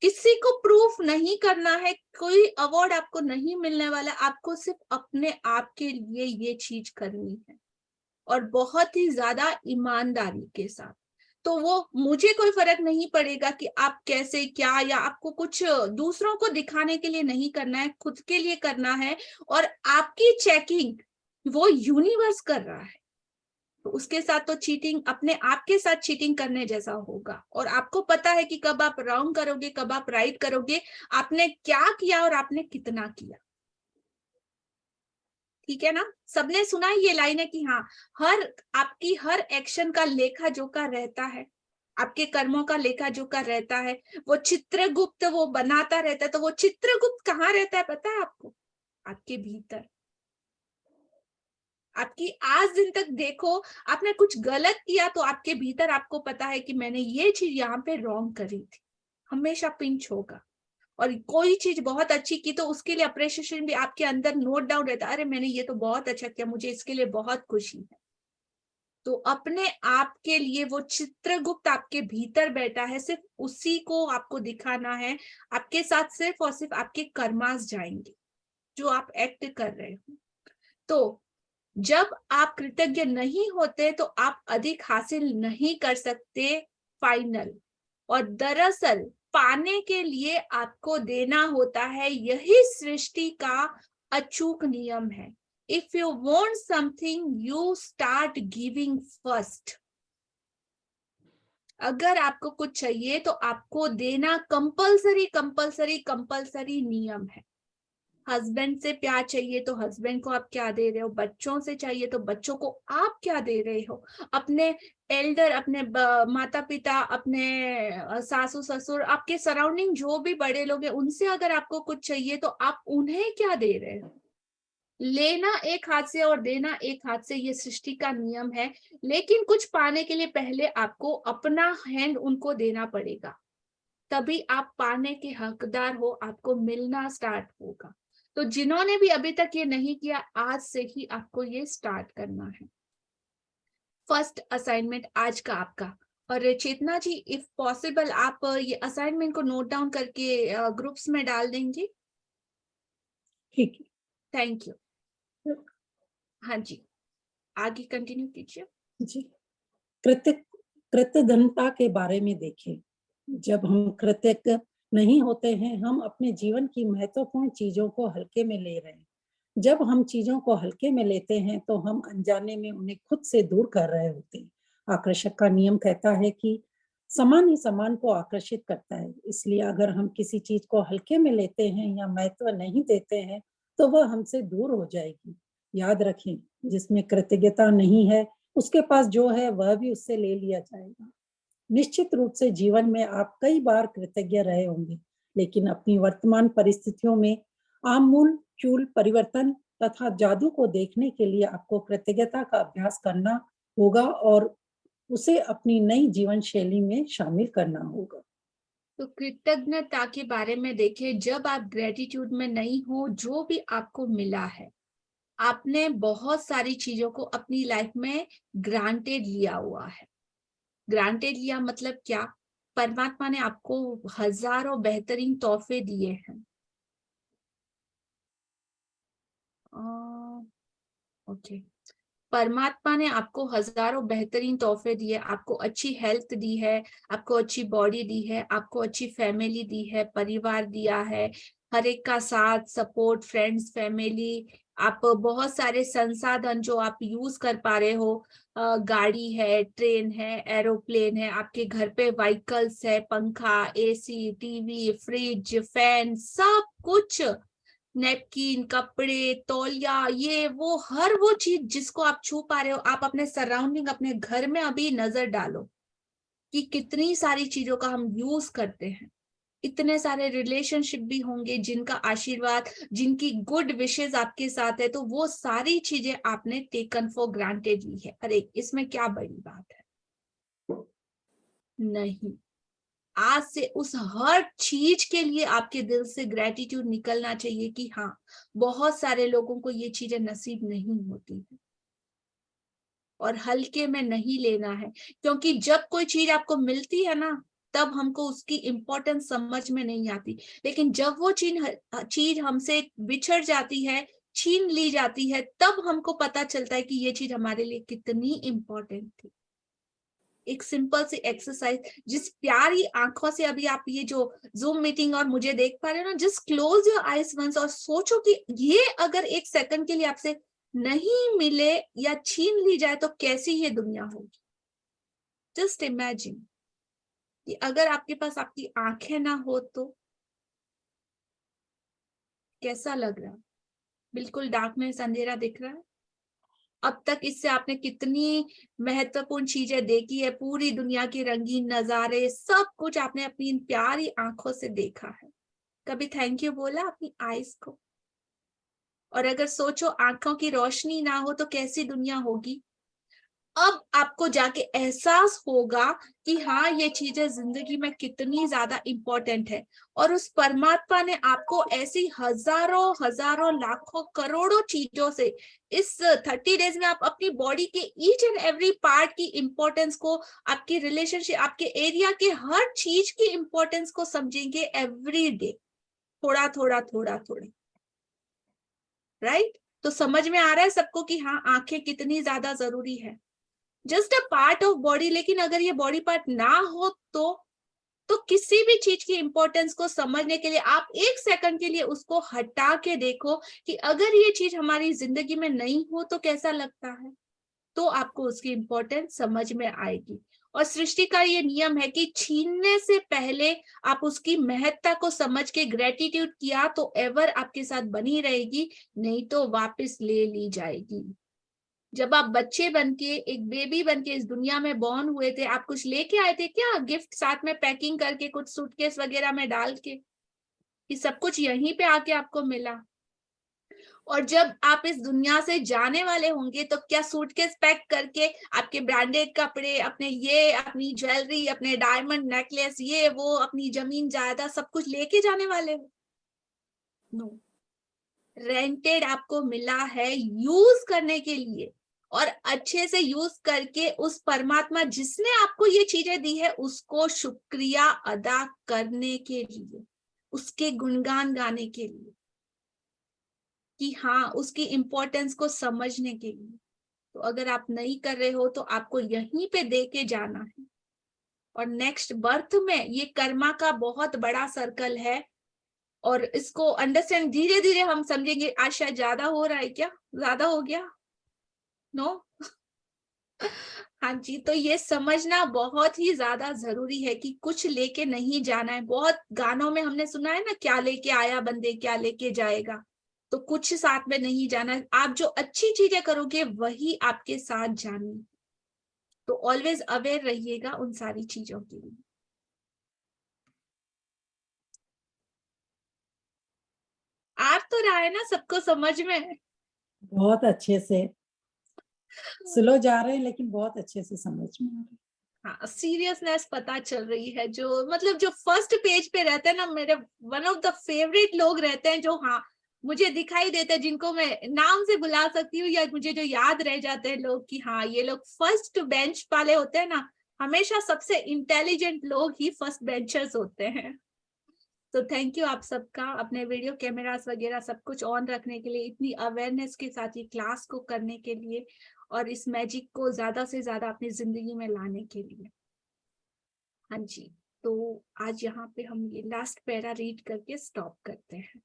किसी को प्रूफ नहीं करना है, कोई अवार्ड आपको नहीं मिलने वाला, आपको सिर्फ अपने आप के लिए ये चीज करनी है और बहुत ही ज्यादा ईमानदारी के साथ। तो वो मुझे कोई फर्क नहीं पड़ेगा कि आप कैसे क्या, या आपको कुछ दूसरों को दिखाने के लिए नहीं करना है, खुद के लिए करना है। और आपकी चेकिंग वो यूनिवर्स कर रहा है, तो उसके साथ तो चीटिंग अपने आप के साथ चीटिंग करने जैसा होगा। और आपको पता है कि कब आप रॉन्ग करोगे, कब आप राइट करोगे, आपने क्या किया और आपने कितना किया। ठीक है ना, सबने सुना ये लाइन है कि हाँ, आपकी हर एक्शन का लेखा जोखा रहता है, आपके कर्मों का लेखा जोखा रहता है। वो चित्रगुप्त वो बनाता रहता है, तो वो चित्रगुप्त कहाँ रहता है पता है आपको? आपके भीतर। आपकी आज दिन तक देखो, आपने कुछ गलत किया तो आपके भीतर आपको पता है कि मैंने ये चीज यहाँ पे रॉन्ग करी थी, हमेशा पिंच होगा। और कोई चीज बहुत अच्छी की तो उसके लिए अप्रिशिएशन भी आपके अंदर नोट डाउन रहता है, अरे मैंने ये तो बहुत अच्छा किया, मुझे इसके लिए बहुत खुशी है। तो अपने आप के लिए वो चित्रगुप्त आपके भीतर बैठा है, सिर्फ उसी को आपको दिखाना है। आपके साथ सिर्फ और सिर्फ आपके कर्मास जाएंगे जो आप एक्ट कर रहे हो। तो जब आप कृतज्ञ नहीं होते तो आप अधिक हासिल नहीं कर सकते फाइनल। और दरअसल पाने के लिए आपको देना होता है, यही सृष्टि का अचूक नियम है। If you want something you start giving first. अगर आपको कुछ चाहिए तो आपको देना कंपलसरी कंपलसरी कंपलसरी नियम है। हस्बैंड से प्यार चाहिए तो हस्बैंड को आप क्या दे रहे हो, बच्चों से चाहिए तो बच्चों को आप क्या दे रहे हो, अपने एल्डर, अपने माता पिता, अपने सासू ससुर, आपके सराउंडिंग जो भी बड़े लोग हैं, उनसे अगर आपको कुछ चाहिए तो आप उन्हें क्या दे रहे हो। लेना एक हाथ से और देना एक हाथ से, ये सृष्टि का नियम है। लेकिन कुछ पाने के लिए पहले आपको अपना हैंड उनको देना पड़ेगा, तभी आप पाने के हकदार हो, आपको मिलना स्टार्ट होगा। तो जिन्होंने भी अभी तक ये नहीं किया, आज से ही आपको ये स्टार्ट करना है। फर्स्ट असाइनमेंट आज का आपका। और चेतना जी, इफ पॉसिबल आप ये असाइनमेंट को नोट डाउन करके ग्रुप्स में डाल देंगे। ठीक है, थैंक यू। हाँ जी, आगे कंटिन्यू कीजिए जी। कृतज्ञता के बारे में देखें। जब हम कृतज्ञ नहीं होते हैं, हम अपने जीवन की महत्वपूर्ण चीजों को हल्के में ले रहे हैं। जब हम चीजों को हल्के में लेते हैं तो हम अनजाने में उन्हें खुद से दूर कर रहे होते हैं। आकर्षक का नियम कहता है कि समान ही समान को आकर्षित करता है। इसलिए अगर हम किसी चीज को हल्के में लेते हैं या महत्व नहीं देते हैं तो वह हमसे दूर हो जाएगी। याद रखें, जिसमें कृतज्ञता नहीं है उसके पास जो है वह भी उससे ले लिया जाएगा। निश्चित रूप से जीवन में आप कई बार कृतज्ञ रहे होंगे, लेकिन अपनी वर्तमान परिस्थितियों में आमूल-चूल परिवर्तन तथा जादू को देखने के लिए आपको कृतज्ञता का अभ्यास करना होगा और उसे अपनी नई जीवन शैली में शामिल करना होगा। तो कृतज्ञता के बारे में देखिए, जब आप ग्रेटिट्यूड में नहीं हो, जो भी आपको मिला है, आपने बहुत सारी चीजों को अपनी लाइफ में ग्रांटेड लिया हुआ है। ग्रांटेड लिया मतलब क्या? परमात्मा ने आपको हजारों बेहतरीन तोहफे दिए हैं। ओके, परमात्मा ने आपको हजारों बेहतरीन तोहफे दिए, आपको अच्छी हेल्थ दी है, आपको अच्छी बॉडी दी है, आपको अच्छी फैमिली दी है, परिवार दिया है, हर एक का साथ सपोर्ट, फ्रेंड्स, फैमिली, आप बहुत सारे संसाधन जो आप यूज कर पा रहे हो, गाड़ी है, ट्रेन है, एरोप्लेन है, आपके घर पे व्हीकल्स है, पंखा, एसी, टीवी, फ्रिज, फैन, सब कुछ, नेपकिन, कपड़े, तौलिया, ये वो हर वो चीज जिसको आप छू पा रहे हो। आप अपने सराउंडिंग, अपने घर में अभी नजर डालो कि कितनी सारी चीजों का हम यूज करते हैं। इतने सारे रिलेशनशिप भी होंगे जिनका आशीर्वाद, जिनकी गुड विशेस आपके साथ है, तो वो सारी चीजें आपने टेकन फॉर ग्रांटेड ली है। अरे इसमें क्या बड़ी बात है? नहीं, आज से उस हर चीज के लिए आपके दिल से ग्रेटिट्यूड निकलना चाहिए कि हाँ, बहुत सारे लोगों को ये चीजें नसीब नहीं होती है। और हल्के में नहीं लेना है, क्योंकि जब कोई चीज आपको मिलती है ना, तब हमको उसकी इम्पोर्टेंस समझ में नहीं आती। लेकिन जब वो चीज हमसे बिछड़ जाती है, छीन ली जाती है, तब हमको पता चलता है कि ये चीज हमारे लिए कितनी इम्पोर्टेंट थी। एक सिंपल सी एक्सरसाइज, जिस प्यारी आंखों से अभी आप ये जो जूम मीटिंग और मुझे देख पा रहे हो ना, just close your eyes once और सोचो कि ये अगर एक सेकंड के लिए आपसे नहीं मिले या छीन ली जाए तो कैसी ये दुनिया होगी। जस्ट इमेजिन कि अगर आपके पास आपकी आंखें ना हो तो कैसा लग रहा है। बिल्कुल डार्कनेस, अंधेरा दिख रहा है। अब तक इससे आपने कितनी महत्वपूर्ण चीजें देखी है, पूरी दुनिया की रंगीन नजारे, सब कुछ आपने अपनी इन प्यारी आंखों से देखा है। कभी थैंक यू बोला अपनी आईज को? और अगर सोचो आंखों की रोशनी ना हो तो कैसी दुनिया होगी। अब आपको जाके एहसास होगा कि हाँ, ये चीजें जिंदगी में कितनी ज्यादा इंपॉर्टेंट है। और उस परमात्मा ने आपको ऐसी हजारों हजारों लाखों करोड़ों चीजों से इस 30 डेज में आप अपनी बॉडी के ईच एंड एवरी पार्ट की इंपॉर्टेंस को, आपकी रिलेशनशिप, आपके एरिया के हर चीज की इंपॉर्टेंस को समझेंगे एवरी डे, थोड़ा थोड़ा थोड़ा थोड़ा। राइट? तो समझ में आ रहा है सबको कि हाँ, आंखें कितनी ज्यादा जरूरी है। Just a part of body. लेकिन अगर ये बॉडी पार्ट ना हो तो किसी भी चीज की इंपॉर्टेंस को समझने के लिए आप एक सेकंड के लिए उसको हटा के देखो कि अगर ये चीज हमारी जिंदगी में नहीं हो तो कैसा लगता है, तो आपको उसकी इंपॉर्टेंस समझ में आएगी। और सृष्टि का ये नियम है कि छीनने से पहले आप उसकी महत्ता को समझ के ग्रेटिट्यूड किया तो एवर आपके साथ बनी रहेगी, नहीं तो वापस ले ली जाएगी। जब आप बच्चे बनके, एक बेबी बनके इस दुनिया में बॉर्न हुए थे, आप कुछ लेके आए थे क्या गिफ्ट साथ में पैकिंग करके, कुछ सूटकेस वगैरह में डाल के, कि सब कुछ यहीं पे आके आपको मिला? और जब आप इस दुनिया से जाने वाले होंगे तो क्या सूटकेस पैक करके आपके ब्रांडेड कपड़े, अपने ये, अपनी ज्वेलरी, अपने डायमंड नेकलेस, ये वो, अपनी जमीन जायदाद सब कुछ लेके जाने वाले हो? नो। रेंटेड आपको मिला है यूज करने के लिए, और अच्छे से यूज करके उस परमात्मा जिसने आपको ये चीजें दी है उसको शुक्रिया अदा करने के लिए, उसके गुणगान गाने के लिए, कि हाँ, उसकी इंपॉर्टेंस को समझने के लिए। तो अगर आप नहीं कर रहे हो तो आपको यहीं पे दे के जाना है। और नेक्स्ट बर्थ में ये कर्मा का बहुत बड़ा सर्कल है, और इसको अंडरस्टैंड धीरे धीरे हम समझेंगे। आज शायद ज्यादा हो रहा है क्या? ज्यादा हो गया? नो? हाँ जी, तो ये समझना बहुत ही ज्यादा जरूरी है कि कुछ लेके नहीं जाना है। बहुत गानों में हमने सुना है ना, क्या लेके आया बंदे क्या लेके जाएगा। तो कुछ साथ में नहीं जाना है। आप जो अच्छी चीजें करोगे वही आपके साथ जानी। तो ऑलवेज अवेयर रहिएगा उन सारी चीजों के लिए। आ तो रहा है ना सबको समझ में? बहुत अच्छे से स्लो जा रहे हैं लेकिन बहुत अच्छे से समझ में आ रहे हैं। हाँ, सीरियसनेस पता चल रही है। जो मतलब जो फर्स्ट पेज पे रहते हैं ना, मेरे वन ऑफ द फेवरेट लोग रहते हैं, जो हाँ मुझे दिखाई देते हैं, जिनको मैं नाम से बुला सकती हूँ, या मुझे जो याद रह जाते हैं लोग कि हाँ, ये लोग फर्स्ट बेंच वाले होते हैं ना। हमेशा सबसे इंटेलिजेंट लोग ही फर्स्ट बेंचर्स होते हैं। तो थैंक यू आप सबका, अपने वीडियो कैमरास वगैरह सब कुछ ऑन रखने के लिए, इतनी अवेयरनेस के साथ ये क्लास को करने के लिए, और इस मैजिक को ज्यादा से ज्यादा अपनी जिंदगी में लाने के लिए। हाँ जी, तो आज यहाँ पे हम ये लास्ट पैरा रीड करके स्टॉप करते हैं।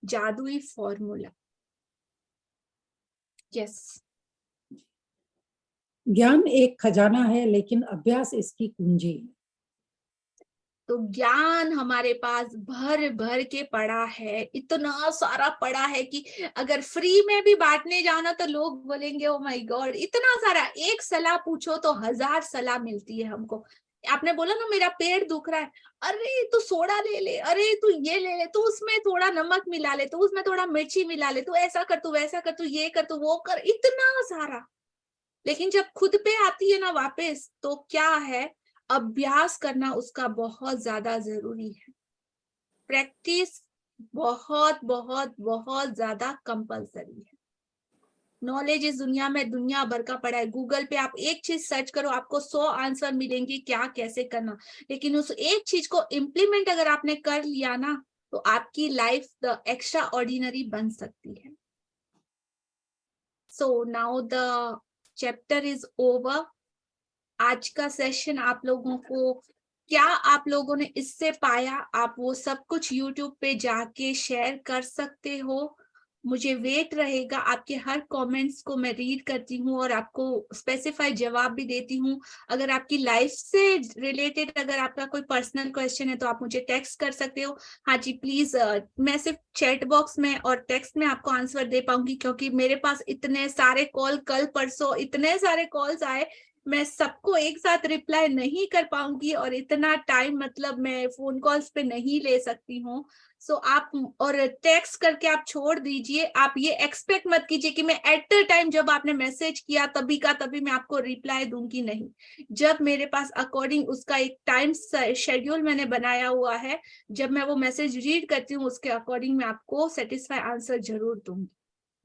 जादुई फॉर्मूला। यस। ज्ञान एक खजाना है लेकिन अभ्यास इसकी कुंजी है। तो ज्ञान हमारे पास भर भर के पड़ा है, इतना सारा पड़ा है कि अगर फ्री में भी बांटने जाओ ना तो लोग बोलेंगे ओ माय गॉड, इतना सारा। एक सलाह पूछो तो 1000 सलाह मिलती है हमको। आपने बोला ना मेरा पेट दुख रहा है, अरे तू सोडा ले ले, अरे तू ये ले ले, तू उसमें थोड़ा नमक मिला ले, तू उसमें थोड़ा मिर्ची मिला ले, तू ऐसा कर, तू वैसा कर, तू ये कर, तू वो कर, इतना सारा। लेकिन जब खुद पे आती है ना वापस, तो क्या है, अभ्यास करना उसका बहुत ज्यादा जरूरी है। प्रैक्टिस बहुत बहुत बहुत ज्यादा कंपलसरी है। नॉलेज इस दुनिया में दुनिया भर का पड़ा है। गूगल पे आप एक चीज सर्च करो, आपको 100 आंसर मिलेंगे क्या कैसे करना, लेकिन उस एक चीज को इम्प्लीमेंट अगर आपने कर लिया ना, तो आपकी लाइफ द एक्स्ट्रा ऑर्डिनरी बन सकती है। So now the chapter is over. आज का सेशन आप लोगों को क्या आप लोगों ने इससे पाया, आप वो सब कुछ YouTube पे जाके शेयर कर सकते हो। मुझे वेट रहेगा, आपके हर कमेंट्स को मैं रीड करती हूँ और आपको स्पेसिफाई जवाब भी देती हूँ। अगर आपकी लाइफ से रिलेटेड अगर आपका कोई पर्सनल क्वेश्चन है तो आप मुझे टेक्स्ट कर सकते हो। हाँ जी प्लीज, मैं सिर्फ चैट बॉक्स में और टेक्स्ट में आपको आंसर दे पाऊंगी, क्योंकि मेरे पास इतने सारे कॉल, कल परसों इतने सारे कॉल्स आए, मैं सबको एक साथ रिप्लाई नहीं कर पाऊंगी और इतना टाइम मतलब मैं फोन कॉल्स पे नहीं ले सकती हूँ। सो आप और टेक्स्ट करके आप छोड़ दीजिए। आप ये एक्सपेक्ट मत कीजिए कि मैं एट द टाइम जब आपने मैसेज किया तभी का तभी मैं आपको रिप्लाई दूंगी, नहीं। जब मेरे पास अकॉर्डिंग उसका एक टाइम शेड्यूल मैंने बनाया हुआ है, जब मैं वो मैसेज रीड करती हूँ उसके अकॉर्डिंग मैं आपको सेटिस्फाई आंसर जरूर दूंगी।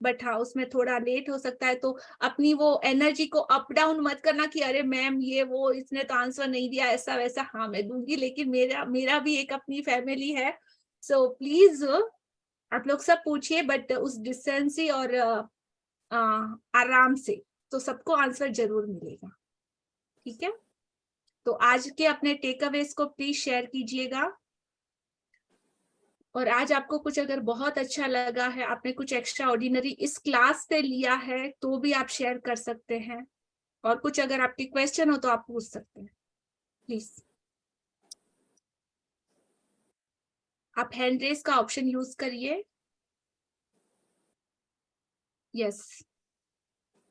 बट हाँ, उसमें थोड़ा लेट हो सकता है, तो अपनी वो एनर्जी को अप डाउन मत करना कि अरे मैम ये वो इसने तो आंसर नहीं दिया ऐसा वैसा। हाँ मैं दूंगी, लेकिन मेरा भी एक अपनी फैमिली है। सो प्लीज आप लोग सब पूछिए, बट उस डिस्टेंसी और आराम से, तो सबको आंसर जरूर मिलेगा। ठीक है, तो आज के अपने टेक अवेज को प्लीज शेयर कीजिएगा। और आज आपको कुछ अगर बहुत अच्छा लगा है, आपने कुछ एक्स्ट्रा ऑर्डिनरी इस क्लास से लिया है, तो भी आप शेयर कर सकते हैं। और कुछ अगर आपकी क्वेश्चन हो तो आप पूछ सकते हैं, प्लीज। आप हैंड रेज का ऑप्शन यूज करिए। यस,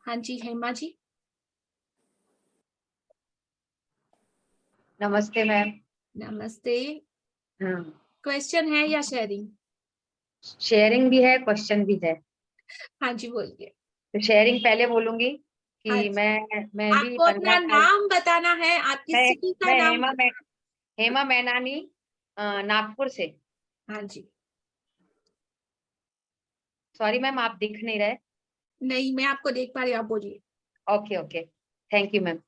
हाँ जी हेमा जी। नमस्ते मैम। नमस्ते। हाँ, क्वेश्चन है या शेयरिंग? शेयरिंग भी है, क्वेश्चन भी है। हाँ जी बोलिए। तो शेयरिंग पहले बोलूंगी कि हाँ जी। मैं भी आपको अपना 15 साल। नाम बताना है, आपकी मैं सिटी का मैं नाम। हेमा मैनानी, नागपुर से। हाँ जी। सॉरी मैम, आप दिख नहीं रहे। नहीं, मैं आपको देख पा रही हूँ, आप बोलिए। Okay okay, thank you ma'am.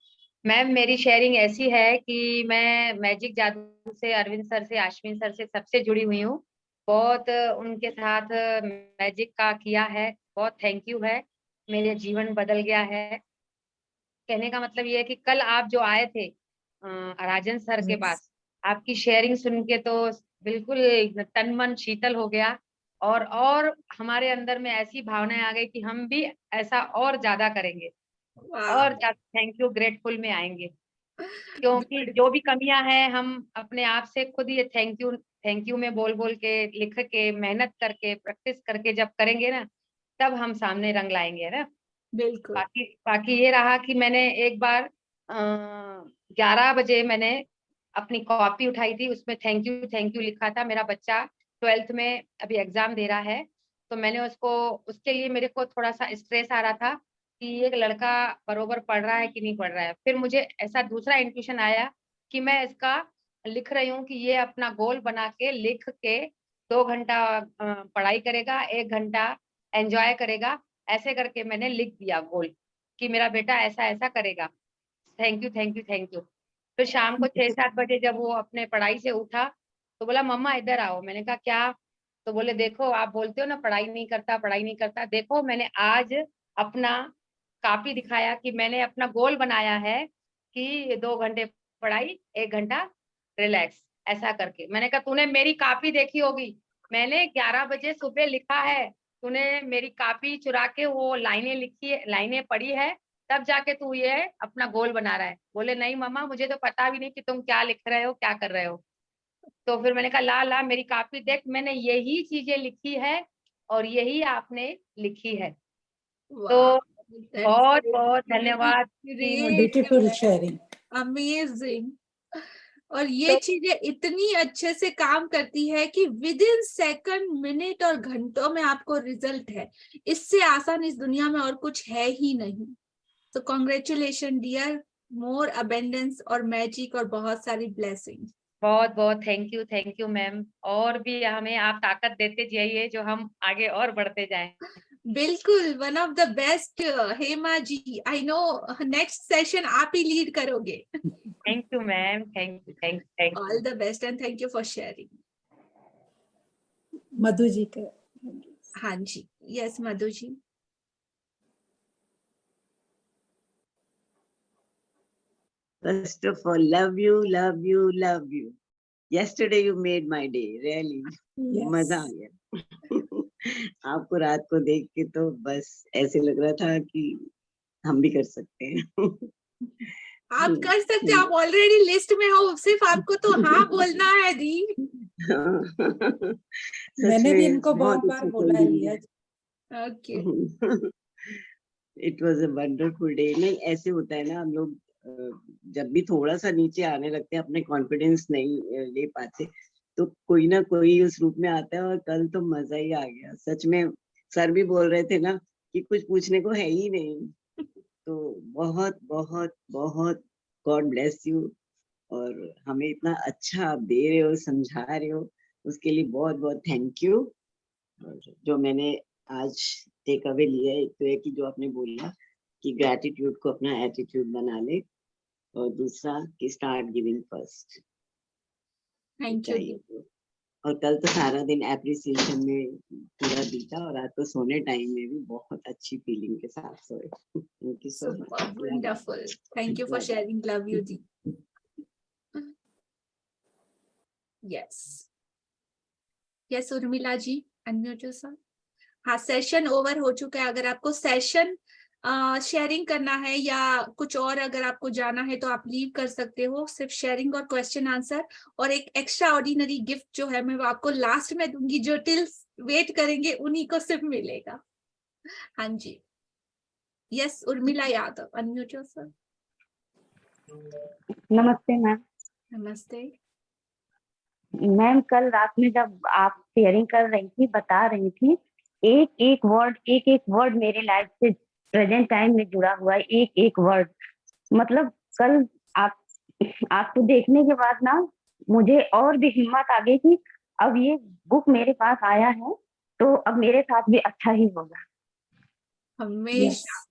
Ma'am मेरी शेयरिंग ऐसी है कि मैं मैजिक जादू से, अरविंद सर से, आश्विन सर से, सबसे जुड़ी हुई हूँ। बहुत उनके साथ मैजिक का किया है, बहुत थैंक यू है। मेरे जीवन बदल गया है। कहने का मतलब ये है कि कल आप जो आए थे राजन सर के पास, आपकी शेयरिंग सुन के तो बिल्कुल तन मन शीतल हो गया। और हमारे अंदर में ऐसी भावनाएं आ गई कि हम भी ऐसा और ज्यादा करेंगे, और ज्यादा थैंक यू ग्रेटफुल में आएंगे। क्योंकि जो भी कमियां हैं हम अपने आप से खुद ये थैंक यू में बोल बोल के, लिख के, मेहनत करके, प्रैक्टिस करके जब करेंगे ना, तब हम सामने रंग लाएंगे ना। बिल्कुल। बाकी बाकी ये रहा कि मैंने एक बार 11 बजे मैंने अपनी कॉपी उठाई थी, उसमें थैंक यू लिखा था। मेरा बच्चा 12th में अभी एग्जाम दे रहा है, तो मैंने उसके लिए मेरे को थोड़ा सा स्ट्रेस आ रहा था कि ये लड़का बरोबर पढ़ रहा है कि नहीं पढ़ रहा है। फिर मुझे ऐसा दूसरा इंट्यूशन आया कि मैं इसका लिख रही हूँ कि ये अपना गोल बना के लिख के 2 घंटा पढ़ाई करेगा, 1 घंटा एंजॉय करेगा। ऐसे करके मैंने लिख दिया गोल कि मेरा बेटा ऐसा ऐसा करेगा। Thank you thank you thank you. फिर शाम को 6-7 बजे जब वो अपने पढ़ाई से उठा तो बोला मम्मा इधर आओ। मैंने कहा क्या? तो बोले देखो आप बोलते हो ना पढ़ाई नहीं करता, पढ़ाई नहीं करता, देखो मैंने आज अपना कॉपी दिखाया कि मैंने अपना गोल बनाया है कि 2 घंटे पढ़ाई, 1 घंटा रिलैक्स, ऐसा करके। मैंने कहा तूने मेरी कॉपी देखी होगी, मैंने 11 बजे सुबह लिखा है, तूने मेरी कॉपी चुरा के वो लाइनें लिखी है, लाइनें पढ़ी है, तब जाके तू ये अपना गोल बना रहा है। बोले नहीं मम्मा, मुझे तो पता भी नहीं कि तुम क्या लिख रहे हो, क्या कर रहे हो। तो फिर मैंने कहा ला ला मेरी कॉपी देख, मैंने यही चीजें लिखी है और यही आपने लिखी है। तो बहुत बहुत धन्यवाद कि मुझे ब्यूटीफुल शेयरिंग। अमेजिंग। और ये तो चीजें इतनी अच्छे से काम करती है कि विद इन सेकंड, मिनट और घंटों में आपको रिजल्ट है। इससे आसान इस दुनिया में और कुछ है ही नहीं। तो कॉन्ग्रेचुलेशन डियर, मोर अबेंडेंस और मैजिक और बहुत सारी ब्लेसिंग्स। बहुत बहुत थैंक यू मैम। और भी हमें आप ताकत देते जाइए जो हम आगे और बढ़ते जाएं। बिल्कुल, one of the best Hema ji. I know next session आप ही लीड करोगे। Thank you ma'am, thank all the best and thank you for sharing. Madhu ji के। हाँ जी, yes Madhu ji. First of all, love you, love you, love you. Yesterday you made my day, really. Yes. मजा आ गया। आपको रात को देख के तो बस ऐसे लग रहा था कि हम भी कर सकते हैं। आप कर सकते हैं, आप ऑलरेडी लिस्ट में हो, सिर्फ आपको तो हाँ बोलना है दी। मैंने भी इनको बहुत बार बोला है लिया जी। Okay, it was a wonderful day. नहीं, ऐसे होता है ना, हम लोग जब भी थोड़ा सा नीचे आने लगते हैं, अपने कॉन्फिडेंस नहीं ले पाते, तो कोई ना कोई उस रूप में आता है। और कल तो मजा ही आ गया सच में। सर भी बोल रहे थे ना कि कुछ पूछने को है ही नहीं। तो बहुत बहुत बहुत गॉड ब्लेस यू। और हमें इतना अच्छा आप दे रहे हो, समझा रहे हो, उसके लिए बहुत बहुत थैंक यू। और जो मैंने आज टेक अवे लिया है, एक तो है कि जो आपने बोला कि ग्रैटिट्यूड को अपना एटीट्यूड बना ले, और दूसरा कि start giving first. Thank you. और कल तो सारा दिन एप्रिसिएशन में पूरा बीता, और रात को सोने टाइम में भी बहुत अच्छी फीलिंग के साथ सोए। Thank you so much. Wonderful, thank you for sharing, love you दी। Yes yes Urmila ji, unmute yourself. हाँ, सेशन ओवर हो चुका है। अगर आपको सेशन शेयरिंग करना है या कुछ और अगर आपको जाना है तो आप लीव कर सकते हो। सिर्फ शेयरिंग और क्वेश्चन आंसर, और एक एक्स्ट्रा ऑर्डिनरी गिफ्ट जो है मैं वो आपको लास्ट में दूंगी। जो टिल वेट करेंगे उन्हीं को सिर्फ मिलेगा। हाँ जी, yes Urmila Yadav, unmute yourself. नमस्ते मैम। नमस्ते मैम, कल रात में जब आप शेयरिंग कर रही थी, बता रही थी, एक एक वर्ड मेरे लाइफ से प्रेजेंट टाइम में जुड़ा हुआ है। एक वर्ड, मतलब कल आपको देखने के बाद ना मुझे और भी हिम्मत आ गई कि अब ये बुक मेरे पास आया है तो अब मेरे साथ भी अच्छा ही होगा। हमेशा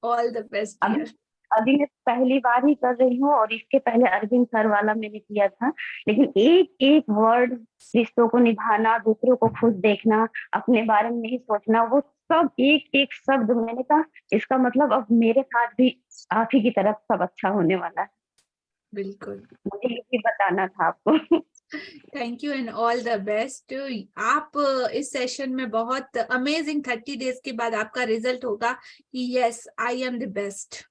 ऑल द बेस्ट। अभी मैं पहली बार ही कर रही हूँ, और इसके पहले अरविंद सर वाला मैंने किया था, लेकिन एक वर्ड, रिश्तों को निभाना, दूसरों को खुश देखना, अपने बारे में नहीं सोचना, वो सब एक शब्द मैंने कहा इसका मतलब अब मेरे साथ भी आप ही की तरफ सब अच्छा होने वाला है। बिल्कुल, मुझे ये बताना था आपको। Thank you and all the best. आप इस सेशन में बहुत अमेजिंग 30 डेज के बाद आपका रिजल्ट होगा कि yes I am the best.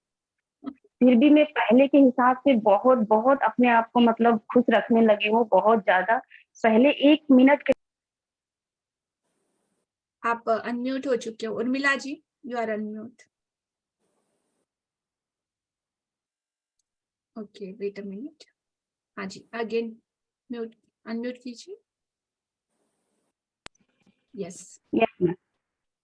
फिर भी मैं पहले के हिसाब से बहुत अपने आप को मतलब खुश रखने लगी हूँ, बहुत ज्यादा। पहले 1 मिनट के आप अनम्यूट हो चुके हो Urmila ji, you are unmute. Okay, wait a minute. हाँ जी, अगेन म्यूट, अनम्यूट कीजिए। यस मैम,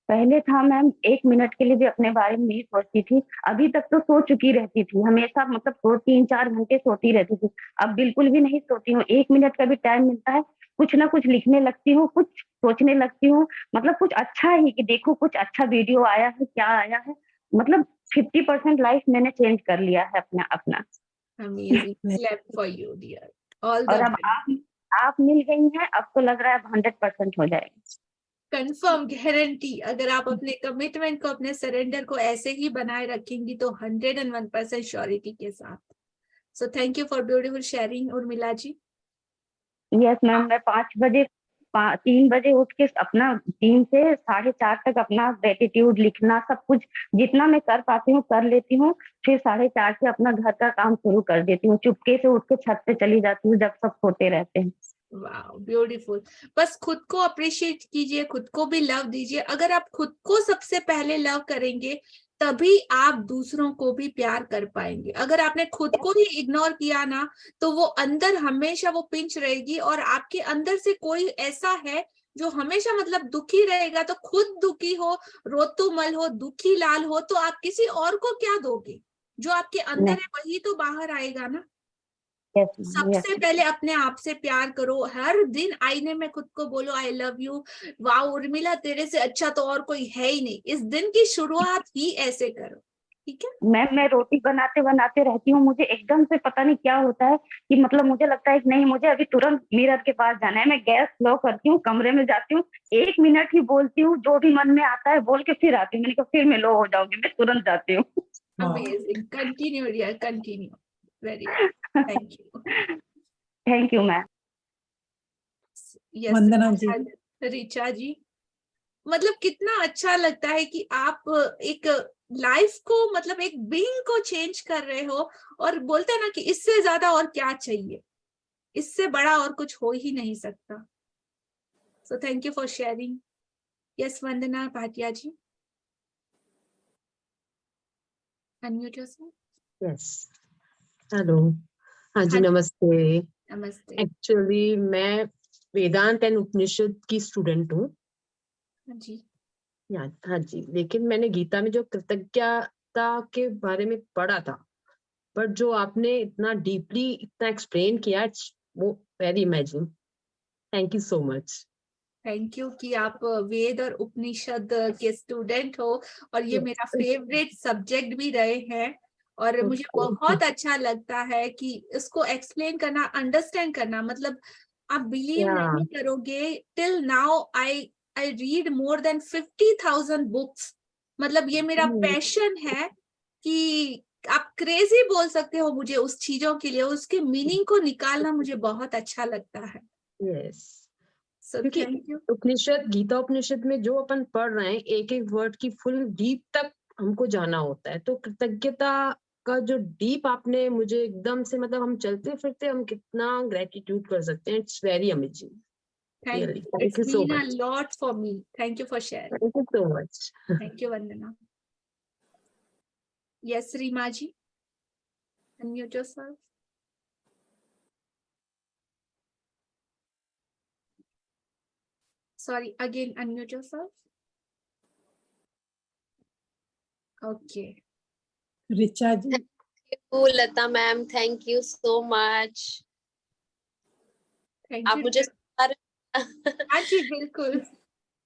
पहले था मैम 1 मिनट के लिए भी अपने बारे में नहीं सोचती थी। अभी तक तो सो चुकी रहती थी हमेशा, मतलब 2-3-4 घंटे सोती रहती थी। अब बिल्कुल भी नहीं सोती हूँ। 1 मिनट का भी टाइम मिलता है, कुछ ना कुछ लिखने लगती हूँ, कुछ सोचने लगती हूँ, मतलब कुछ अच्छा ही कि देखो कुछ अच्छा वीडियो आया है, क्या आया है। मतलब 50% लाइफ मैंने चेंज कर लिया है अपना। Amazing, clap for you dear, all the और अब आप मिल गई हैं, अब तो लग रहा है 100% हो जाएगा। Confirm, guarantee. अगर आप अपने कमिटमेंट को, अपने सरेंडर को ऐसे ही बनाए रखेंगी तो 101% श्योरिटी के साथ। So thank you for beautiful sharing Urmila ji. Yes ma'am, मैं 3 बजे उठ के अपना 3 से 4:30 तक अपना ग्रेटिट्यूड लिखना, सब कुछ जितना मैं कर पाती हूँ कर लेती हूँ। फिर 4:30 से अपना घर का काम शुरू कर देती हूँ। चुपके से उठ के छत पे चली जाती हूँ जब सब सोते रहते हैं। Wow, beautiful. बस खुद को अप्रिशिएट कीजिए, खुद को भी लव दीजिए। अगर आप खुद को सबसे पहले लव करेंगे तभी आप दूसरों को भी प्यार कर पाएंगे। अगर आपने खुद को ही इग्नोर किया ना तो वो अंदर हमेशा वो पिंच रहेगी, और आपके अंदर से कोई ऐसा है जो हमेशा मतलब दुखी रहेगा। तो खुद दुखी हो, रोतुमल हो, दुखी लाल हो, तो आप किसी और को क्या दोगे? जो आपके अंदर है वही तो बाहर आएगा ना। सबसे पहले अपने आप से प्यार करो, हर दिन आईने में खुद को बोलो आई लव यू, वाह उर्मिला तेरे से अच्छा तो और कोई है ही नहीं। इस दिन की शुरुआत ही ऐसे करो, ठीक है। मैम मैं रोटी बनाते बनाते रहती हूँ, मुझे एकदम से पता नहीं क्या होता है कि मतलब मुझे लगता है कि नहीं मुझे अभी तुरंत मिरर के पास जाना है। मैं गैस स्लो करती हूँ, कमरे में जाती हूँ, 1 मिनट ही बोलती हूँ, जो भी मन में आता है बोल के फिर आती हूँ। मैंने कहा फिर मैं लो हो जाऊंगी, मैं तुरंत जाती हूँ। Amazing, continue dear, continue, very good, thank you. Thank you ma'am. Yes Vandana ji. Richa ji, मतलब कितना अच्छा लगता है कि आप एक लाइफ को, मतलब एक बीइंग को चेंज कर रहे हो, और बोलते हैं ना कि इससे ज्यादा और क्या चाहिए, इससे बड़ा और कुछ हो ही नहीं सकता। So thank you for sharing. Yes Vandana Bhatia ji, unmute yourself. Yes, hello, हाँ जी, हाँ नमस्ते। नमस्ते। एक्चुअली मैं वेदांत एंड उपनिषद की स्टूडेंट हूँ। हाँ जी, हाँ जी, लेकिन मैंने गीता में जो कृतज्ञता के बारे में पढ़ा था, बट जो आपने इतना डीपली इतना एक्सप्लेन किया, वो very amazing. Thank you so much. Thank you कि आप वेद और उपनिषद के स्टूडेंट हो, और ये मेरा फेवरेट सब्जेक्ट भी रहे हैं, और मुझे बहुत अच्छा लगता है कि इसको एक्सप्लेन करना, अंडरस्टैंड करना। मतलब आप बिलीव नहीं करोगे, till now I read more than 50,000 books. मतलब ये मेरा पैशन है कि आप क्रेजी बोल सकते हो मुझे उस चीजों के लिए, उसके मीनिंग को निकालना मुझे बहुत अच्छा लगता है। यस, सो क्योंकि थैंक यू। उपनिषद, गीता उपनिषद में जो अपन पढ़ रहे हैं, एक एक वर्ड की फुल डीप तक हमको जाना होता है। तो कृतज्ञता का जो डीप आपने मुझे एकदम से, मतलब हम चलते फिरते हम कितना ग्रेटिट्यूड कर सकते हैं। It's very amazing. Thank Really, you. thank It's you so been a much. lot for me. Thank you for sharing. Thank you so much. Thank you, Vandana. Yes, Rima ji. Unmute yourself. Sorry, again, unmute yourself. Okay. Richa ji. Lata ma'am, thank you so much. Thank आप you. मुझे हाँ जी, बिल्कुल।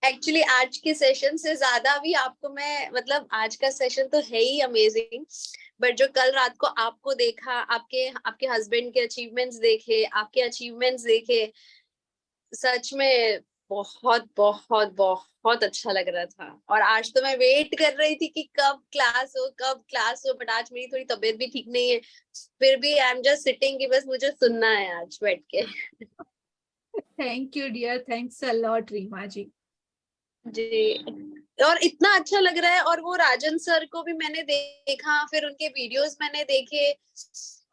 Actually आज के session से ज्यादा भी आपको मैं, मतलब आज का सेशन तो है ही अमेजिंग, बट जो कल रात को आपको देखा, आपके हस्बैंड के अचीवमेंट्स देखे, आपके अचीवमेंट्स देखे, सच में बहुत बहुत बहुत अच्छा लग रहा था। और आज तो मैं वेट कर रही थी कि कब क्लास हो, बट आज मेरी थोड़ी तबीयत भी ठीक नहीं है, फिर भी आई एम जस्ट सिटिंग कि बस मुझे सुनना है आज बैठ के। Thank you dear, thanks a lot Reema ji. जी, और इतना अच्छा लग रहा है। और वो राजन सर को भी मैंने देखा, फिर उनके वीडियोस मैंने देखे,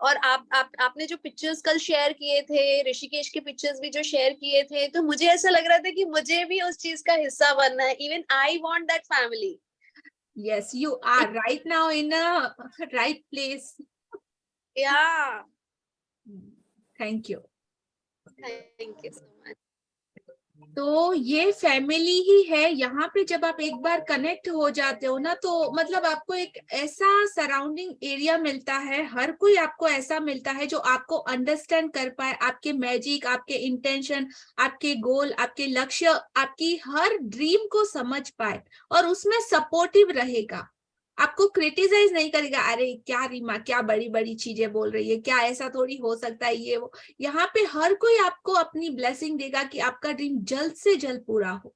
और आपने जो पिक्चर्स कल शेयर किए थे, ऋषिकेश के पिक्चर्स भी जो शेयर किए थे, तो मुझे ऐसा लग रहा था कि मुझे भी उस चीज का हिस्सा बनना है। Even I want that family. Yes, you are right now in a right place. Yeah. Thank you. Thank you so much. तो ये फैमिली ही है। यहाँ पे जब आप एक बार कनेक्ट हो जाते हो ना, तो मतलब आपको एक ऐसा सराउंडिंग एरिया मिलता है, हर कोई आपको ऐसा मिलता है जो आपको अंडरस्टैंड कर पाए, आपके मैजिक, आपके इंटेंशन, आपके गोल, आपके लक्ष्य, आपकी हर ड्रीम को समझ पाए, और उसमें सपोर्टिव रहेगा, आपको क्रिटिसाइज नहीं करेगा, अरे क्या रीमा क्या बड़ी बड़ी चीजें बोल रही है, क्या ऐसा थोड़ी हो सकता है, ये वो। यहाँ पे हर कोई आपको अपनी ब्लेसिंग देगा कि आपका ड्रीम जल्द से जल्द पूरा हो।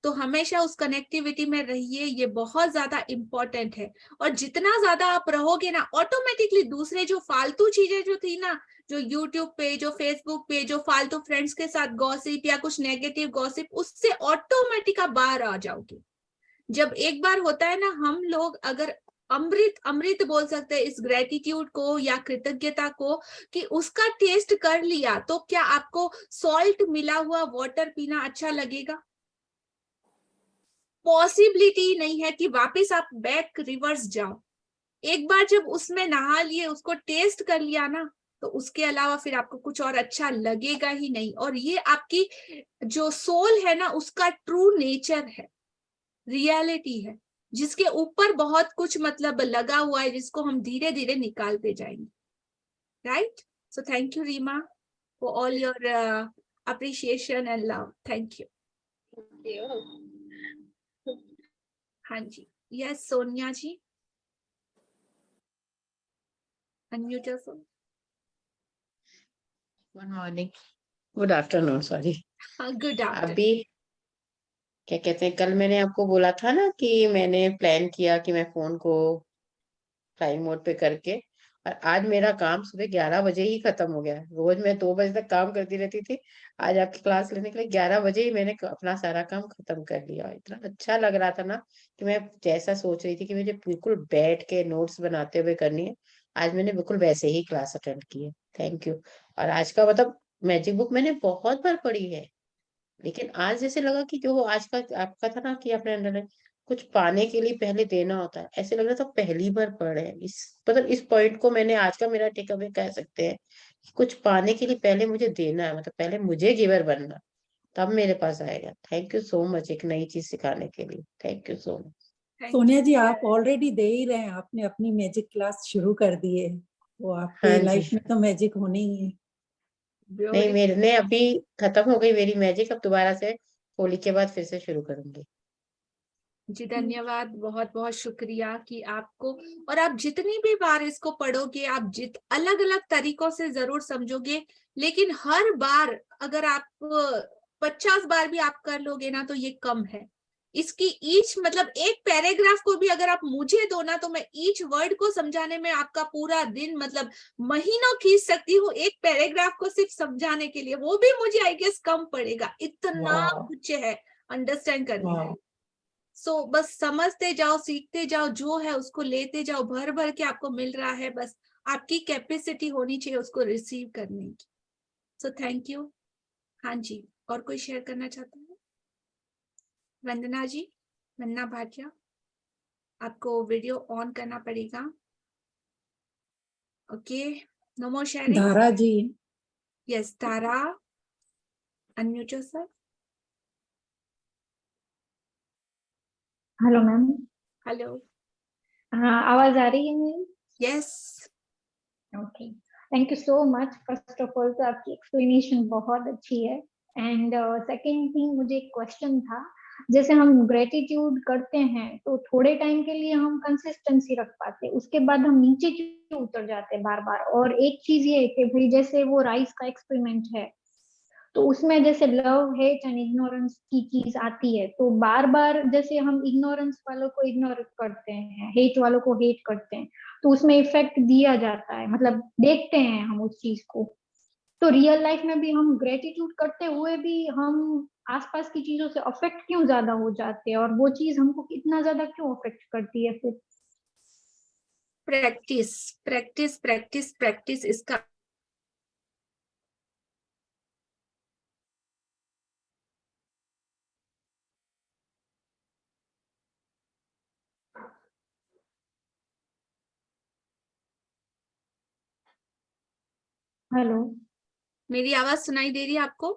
तो हमेशा उस कनेक्टिविटी में रहिए, ये बहुत ज्यादा इम्पोर्टेंट है। और जितना ज्यादा आप रहोगे ना, ऑटोमेटिकली दूसरे जो फालतू चीजें जो थी ना, जो यूट्यूब पे, जो फेसबुक पे, जो फालतू फ्रेंड्स के साथ गॉसिप या कुछ नेगेटिव गॉसिप, उससे ऑटोमेटिक आप बाहर आ जाओगे। जब एक बार होता है ना, हम लोग अगर अमृत बोल सकते हैं इस ग्रेटिट्यूड को या कृतज्ञता को, कि उसका टेस्ट कर लिया, तो क्या आपको सॉल्ट मिला हुआ वाटर पीना अच्छा लगेगा? पॉसिबिलिटी नहीं है कि वापस आप बैक रिवर्स जाओ। एक बार जब उसमें नहा लिए, उसको टेस्ट कर लिया ना, तो उसके अलावा फिर आपको कुछ और अच्छा लगेगा ही नहीं। और ये आपकी जो सोल है ना, उसका ट्रू नेचर है, रियलिटी है, जिसके ऊपर बहुत कुछ मतलब लगा हुआ है, जिसको हम धीरे धीरे निकालते जाएंगे। Right? So thank you, Rima, for all your appreciation and love. Thank you. हाँ जी, yes, सोनिया जी, unmute yourself. Good morning, good afternoon, sorry. Good afternoon. अभी क्या कहते हैं, कल मैंने आपको बोला था ना कि मैंने प्लान किया कि मैं फोन को फ्लाइंग मोड पे करके, और आज मेरा काम सुबह 11 बजे ही खत्म हो गया। रोज मैं 2 बजे तक काम करती रहती थी, आज आपकी क्लास लेने के लिए 11 बजे ही मैंने अपना सारा काम खत्म कर लिया। इतना अच्छा लग रहा था ना कि मैं जैसा सोच रही थी कि मुझे बिल्कुल बैठ के नोट्स बनाते हुए करनी है, आज मैंने बिल्कुल वैसे ही क्लास अटेंड की है। Thank you. और आज का मतलब मैजिक बुक मैंने बहुत बार पढ़ी है, लेकिन आज जैसे लगा कि जो आज का आपका था ना कि अपने अंदर कुछ पाने के लिए पहले देना होता है, ऐसे लग रहा था पहली बार पढ़ रहे हैं। इस मतलब इस पॉइंट को मैंने आज का मेरा टेक अवे कह सकते हैं कि कुछ पाने के लिए पहले मुझे देना है, मतलब पहले मुझे गिवर बनना, तब मेरे पास आएगा। थैंक यू सो मच एक नई चीज सिखाने के लिए। Thank you so much. Sonia ji, आप ऑलरेडी दे ही रहे हैं, आपने अपनी मैजिक क्लास शुरू कर दी है, वो आपकी हाँ जी, लाइफ में तो मैजिक होनी ही है। नहीं मेरे अभी खत्म हो गई मेरी मैजिक, अब दोबारा से होली के बाद फिर से शुरू करूंगी। जी धन्यवाद, बहुत बहुत शुक्रिया कि आपको, और आप जितनी भी बार इसको पढ़ोगे, आप अलग अलग तरीकों से जरूर समझोगे, लेकिन हर बार अगर आप 50 बार भी आप कर लोगे ना तो ये कम है। इसकी ईच मतलब एक पैराग्राफ को भी अगर आप मुझे दो ना, तो मैं ईच वर्ड को समझाने में आपका पूरा दिन मतलब महीनों खींच सकती हूँ, एक पैराग्राफ को सिर्फ समझाने के लिए। वो भी मुझे आई गेस कम पड़ेगा, इतना कुछ है अंडरस्टैंड करने के लिए। सो बस समझते जाओ, सीखते जाओ, जो है उसको लेते जाओ, भर भर के आपको मिल रहा है, बस आपकी कैपेसिटी होनी चाहिए उसको रिसीव करने की। सो थैंक यू। हाँ जी, और कोई शेयर करना चाहता है? वंदना जी, वंदना भाटिया, आपको वीडियो ऑन करना पड़ेगा। Okay, no more sharing. Dhara ji, yes, Tara, unmute yourself. Hello ma'am. Hello. हाँ, आवाज आ रही है मेरी? Yes. Okay, thank you so much. First of all तो आपकी एक्सप्लेनेशन बहुत अच्छी है, एंड सेकंड थिंग, मुझे एक क्वेश्चन था। जैसे हम ग्रेटिट्यूड करते हैं तो थोड़े टाइम के लिए हम कंसिस्टेंसी रख पाते, उसके बाद हम नीचे क्यों उतर जाते बार बार। और एक चीज ये है कि भाई जैसे वो राइस का एक्सपेरिमेंट है, तो उसमें जैसे लव हेट एंड इग्नोरेंस की चीज आती है, तो बार बार जैसे हम इग्नोरेंस वालों को इग्नोर करते हैं, हेट वालों को हेट करते हैं, तो उसमें इफेक्ट दिया जाता है, मतलब देखते हैं हम उस चीज को। तो रियल लाइफ में भी हम ग्रेटिट्यूड करते हुए भी हम आसपास की चीजों से अफेक्ट क्यों ज्यादा हो जाते हैं, और वो चीज हमको इतना ज्यादा क्यों अफेक्ट करती है फिर? प्रैक्टिस प्रैक्टिस प्रैक्टिस प्रैक्टिस, इसका हेलो, मेरी आवाज सुनाई दे रही है आपको?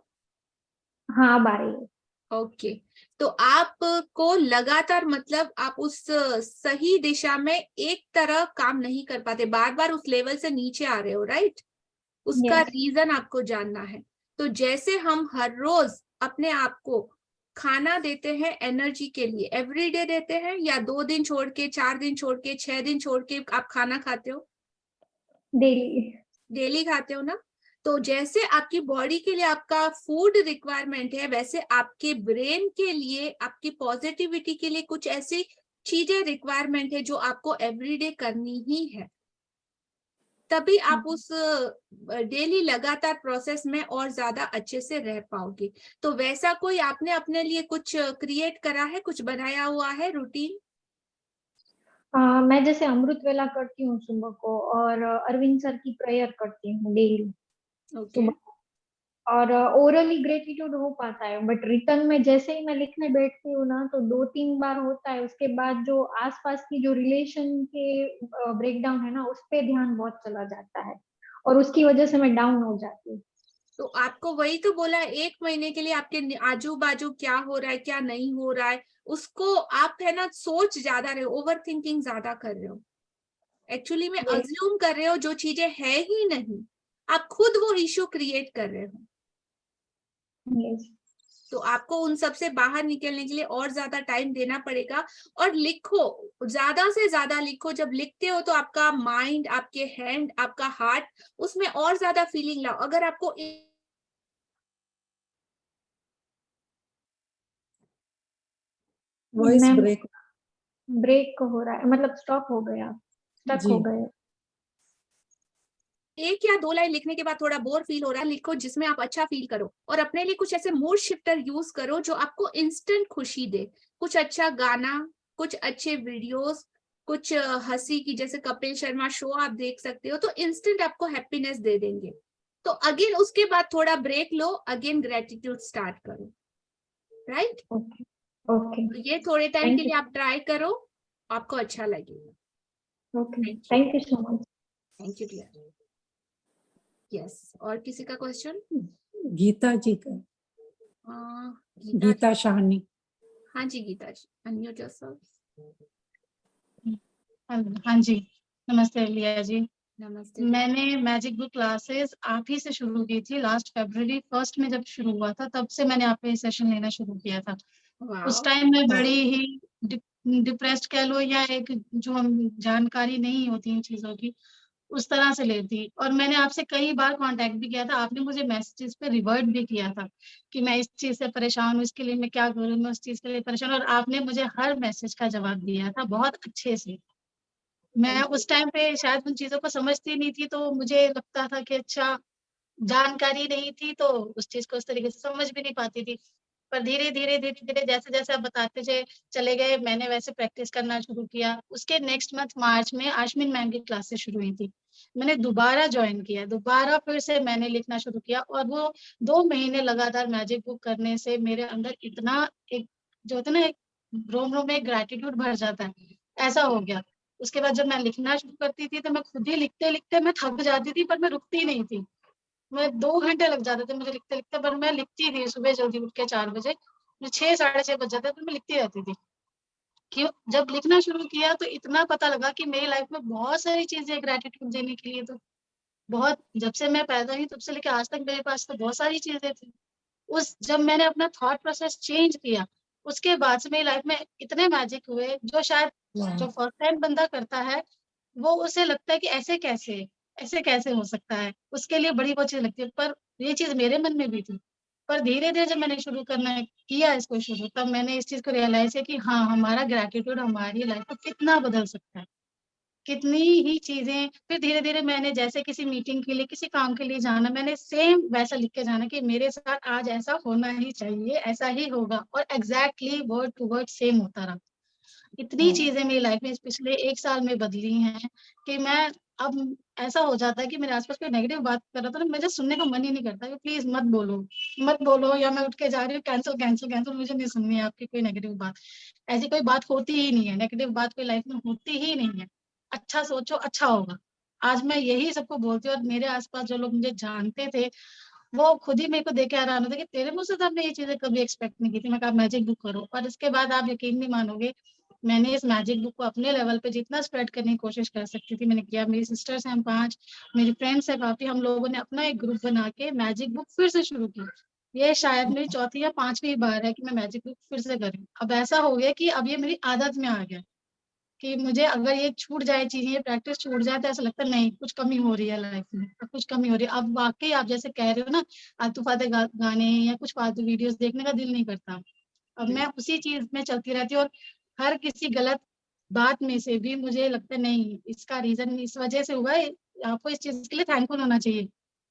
हाँ अब आ रही है। ओके, तो आपको लगातार मतलब आप उस सही दिशा में एक तरह काम नहीं कर पाते, बार बार उस लेवल से नीचे आ रहे हो, राइट? उसका Yes. रीजन आपको जानना है। तो जैसे हम हर रोज अपने आप को खाना देते हैं एनर्जी के लिए, एवरीडे देते हैं या 2 दिन छोड़ के, 4 दिन छोड़ के, 6 दिन छोड़ के आप खाना खाते हो? डेली। डेली खाते हो ना? तो जैसे आपकी बॉडी के लिए आपका फूड रिक्वायरमेंट है, वैसे आपके ब्रेन के लिए, आपकी पॉजिटिविटी के लिए कुछ ऐसी चीजें रिक्वायरमेंट है जो आपको एवरीडे करनी ही है। तभी आप उस डेली लगातार प्रोसेस में और ज्यादा अच्छे से रह पाओगे। तो वैसा कोई आपने अपने लिए कुछ क्रिएट करा है, कुछ बनाया हुआ है रूटीन? मैं जैसे अमृत वेला करती हूँ सुबह को, और अरविंद सर की प्रेयर करती हूँ डेली ओके। और ओरली ग्रेटिट्यूड हो पाता है, बट रिटर्न में जैसे ही मैं लिखने बैठती हूँ ना तो 2-3 बार होता है, उसके बाद जो आसपास की जो रिलेशन के ब्रेकडाउन है ना, उस पे ध्यान बहुत चला जाता है और उसकी वजह से मैं डाउन हो जाती हूँ। तो आपको वही तो बोला, 1 महीने के लिए आपके आजू बाजू क्या हो रहा है, क्या नहीं हो रहा है, उसको आप है ना सोच ज्यादा रहे हो, ओवर थिंकिंग ज्यादा कर रहे हो, एक्चुअली में अज्यूम कर रहे हो जो चीजें है ही नहीं। आप खुद वो इश्यू क्रिएट कर रहे हो। Yes. तो आपको उन सब से बाहर निकलने के लिए और ज्यादा टाइम देना पड़ेगा। और लिखो, ज्यादा से ज्यादा लिखो। जब लिखते हो तो आपका माइंड, आपके हैंड, आपका हार्ट, उसमें और ज्यादा फीलिंग लाओ। अगर आपको वॉइस मैम ब्रेक हो रहा है, मतलब स्टॉप हो गया, स्टक जी हो गए। एक या दो लाइन लिखने के बाद थोड़ा बोर फील हो रहा है, लिखो जिसमें आप अच्छा फील करो। और अपने लिए कुछ ऐसे मूड शिफ्टर यूज करो जो आपको इंस्टेंट खुशी दे। कुछ अच्छा गाना, कुछ अच्छे वीडियोस, कुछ हंसी की, जैसे कपिल शर्मा शो आप देख सकते हो, तो इंस्टेंट आपको हैप्पीनेस दे देंगे। तो अगेन उसके बाद थोड़ा ब्रेक लो, अगेन ग्रेटिट्यूड स्टार्ट करो। राइट? ओके ओके, ये थोड़े टाइम थैंक के यू। लिए आप ट्राई करो, आपको अच्छा लगेगा। Okay, thank you so much. Thank you dear. Yes, और किसी का क्वेश्चन? गीता जी का, गीता शाहनी। हाँ जी गीता जी, अनम्यूट योरसेल्फ। हाँ जी, नमस्ते लिया जी। नमस्ते। मैंने मैजिक बुक क्लासेस आप ही से शुरू की थी लास्ट February 1 में, जब शुरू हुआ था तब से मैंने आप पे सेशन लेना शुरू किया था। उस टाइम में बड़ी ही डिप्रेस्ड कह लो, या एक जो हम जानकारी नहीं होती इन चीजों की, उस तरह से लेती। और मैंने आपसे कई बार कांटेक्ट भी किया था, आपने मुझे मैसेजेस पे रिवर्ट भी किया था कि मैं इस चीज से परेशान हूँ, इसके लिए मैं क्या करूँ, मैं उस चीज के लिए परेशान हूँ, और आपने मुझे हर मैसेज का जवाब दिया था बहुत अच्छे से। मैं उस टाइम पे शायद उन चीजों को समझती नहीं थी, तो मुझे लगता था कि अच्छा, जानकारी नहीं थी तो उस चीज को उस तरीके से समझ भी नहीं पाती थी। पर धीरे धीरे धीरे धीरे जैसे जैसे आप बताते चले गए, मैंने वैसे प्रैक्टिस करना शुरू किया। उसके नेक्स्ट मंथ मार्च में आश्विन मैम की क्लासेस शुरू हुई थी, मैंने दोबारा ज्वाइन किया, दोबारा फिर से मैंने लिखना शुरू किया। और वो 2 महीने लगातार मैजिक बुक करने से मेरे अंदर इतना एक जो होता है ना, एक रोम रोम में ग्रेटिट्यूड भर जाता है, ऐसा हो गया। उसके बाद जब मैं लिखना शुरू करती थी तो मैं खुद ही लिखते लिखते मैं थक जाती थी, पर मैं रुकती नहीं थी। मैं 2 घंटे लग जाते थे मुझे लिखते लिखते, पर मैं लिखती थी। सुबह जल्दी उठ के 4 बजे, 6 साढ़े 6 बज जाते, तो मैं लिखती रहती थी। क्यों? जब लिखना शुरू किया तो इतना पता लगा कि मेरी लाइफ में बहुत सारी चीजें ग्रेटिट्यूड देने के लिए, तो बहुत, जब से मैं पैदा हुई तब से लेकर आज तक मेरे पास तो बहुत सारी चीजें थी। जब मैंने अपना थॉट प्रोसेस चेंज किया, उसके बाद से मेरी लाइफ में इतने मैजिक हुए जो शायद जो फर्स्ट टाइम बंदा करता है वो उसे लगता है कि ऐसे कैसे हो सकता है, उसके लिए बड़ी बहुत चीज लगती है। पर ये चीज मेरे मन में भी थी, पर धीरे धीरे जब मैंने शुरू करना किया इसको शुरू, तब मैंने इस चीज को रियलाइज किया कि हाँ, हमारा ग्रेटिट्यूड हमारी लाइफ को कितना बदल सकता है, कितनी ही चीजें। फिर धीरे धीरे मैंने जैसे किसी मीटिंग के लिए, किसी काम के लिए जाना, मैंने सेम वैसा लिख के जाना कि मेरे साथ आज ऐसा होना ही चाहिए, ऐसा ही होगा, और exactly word to word same होता रहा। इतनी चीजें मेरी लाइफ में इस पिछले 1 साल में बदली हैं कि मैं अब ऐसा हो जाता है कि मेरे आसपास कोई नेगेटिव बात कर रहा था ना, मुझे सुनने का मन ही नहीं करता कि प्लीज मत बोलो, या मैं उठ के जा रही हूँ, कैंसिल कैंसिल कैंसिल, मुझे नहीं सुननी है आपकी कोई नेगेटिव बात। ऐसी कोई बात होती ही नहीं है, नेगेटिव बात कोई लाइफ में होती ही नहीं है। अच्छा सोचो, अच्छा होगा। आज मैं यही सबको बोलती हूँ, और मेरे आसपास जो लोग मुझे जानते थे वो खुद ही मेरे को देख के हैरान होता कि तेरे मुझसे तो आपने ये चीजें कभी एक्सपेक्ट नहीं की थी। मैं कहा मैजिक बुक करो, और इसके बाद आप यकीन नहीं मानोगे, मैंने इस मैजिक बुक को अपने लेवल पे जितना स्प्रेड करने की कोशिश कर सकती थी मैंने किया। मेरी सिस्टर्स हैं 5, मेरी फ्रेंड्स हैं काफी, हम लोगों ने अपना एक ग्रुप बना के मैजिक बुक फिर से शुरू की। ये शायद मेरी 4थी या 5वीं बार है कि मैं मैजिक बुक फिर से कर रही हूँ। अब ऐसा हो गया कि अब ये मेरी आदत में आ गया कि मुझे अगर ये छूट जाए चीजें, ये प्रैक्टिस छूट जाए, तो ऐसा लगता है नहीं, कुछ कमी हो रही है लाइफ में, अब कुछ कमी हो रही है। अब वाकई आप जैसे कह रहे हो ना, आलतू फालतू गाने या कुछ फालतू वीडियोस देखने का दिल नहीं करता। अब मैं उसी चीज में चलती रहती हूँ, और हर किसी गलत बात में से भी मुझे लगता है नहीं, इसका रीजन इस वजह से हुआ है, आपको इस चीज के लिए थैंकफुल होना चाहिए,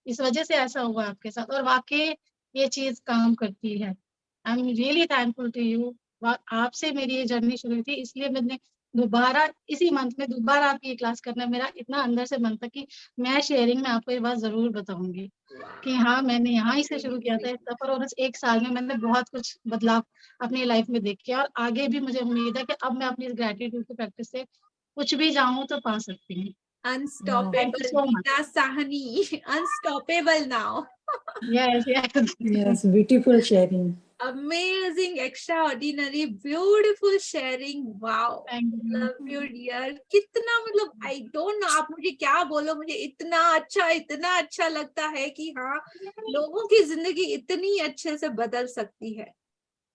इस वजह से ऐसा हुआ आपके साथ। और वाकई ये चीज काम करती है। I am really thankful to you. आपसे मेरी ये जर्नी शुरू हुई थी, इसलिए मैंने दोबारा इसी मंथ में दोबारा आपकी क्लास करना मेरा इतना अंदर से मन था कि मैं शेयरिंग में आपको ये बात जरूर बताऊंगी कि हाँ, मैंने यहाँ ही से शुरू किया था इस सफर, और उस 1 साल में मैंने बहुत कुछ बदलाव अपनी लाइफ में देखे, और आगे भी मुझे उम्मीद है कि अब मैं अपनी ग्रेटिट्यूड की प्रैक्टिस से कुछ भी जाऊं तो पा सकती हूँ। Unstoppable Geeta Sahani, unstoppable now. Yes, beautiful sharing. Amazing, extraordinary, beautiful sharing, wow, love you dear. कितना मतलब आई डोंट नो, आप मुझे क्या बोलो, मुझे इतना अच्छा लगता है कि हाँ, लोगों की जिंदगी इतनी अच्छे से बदल सकती है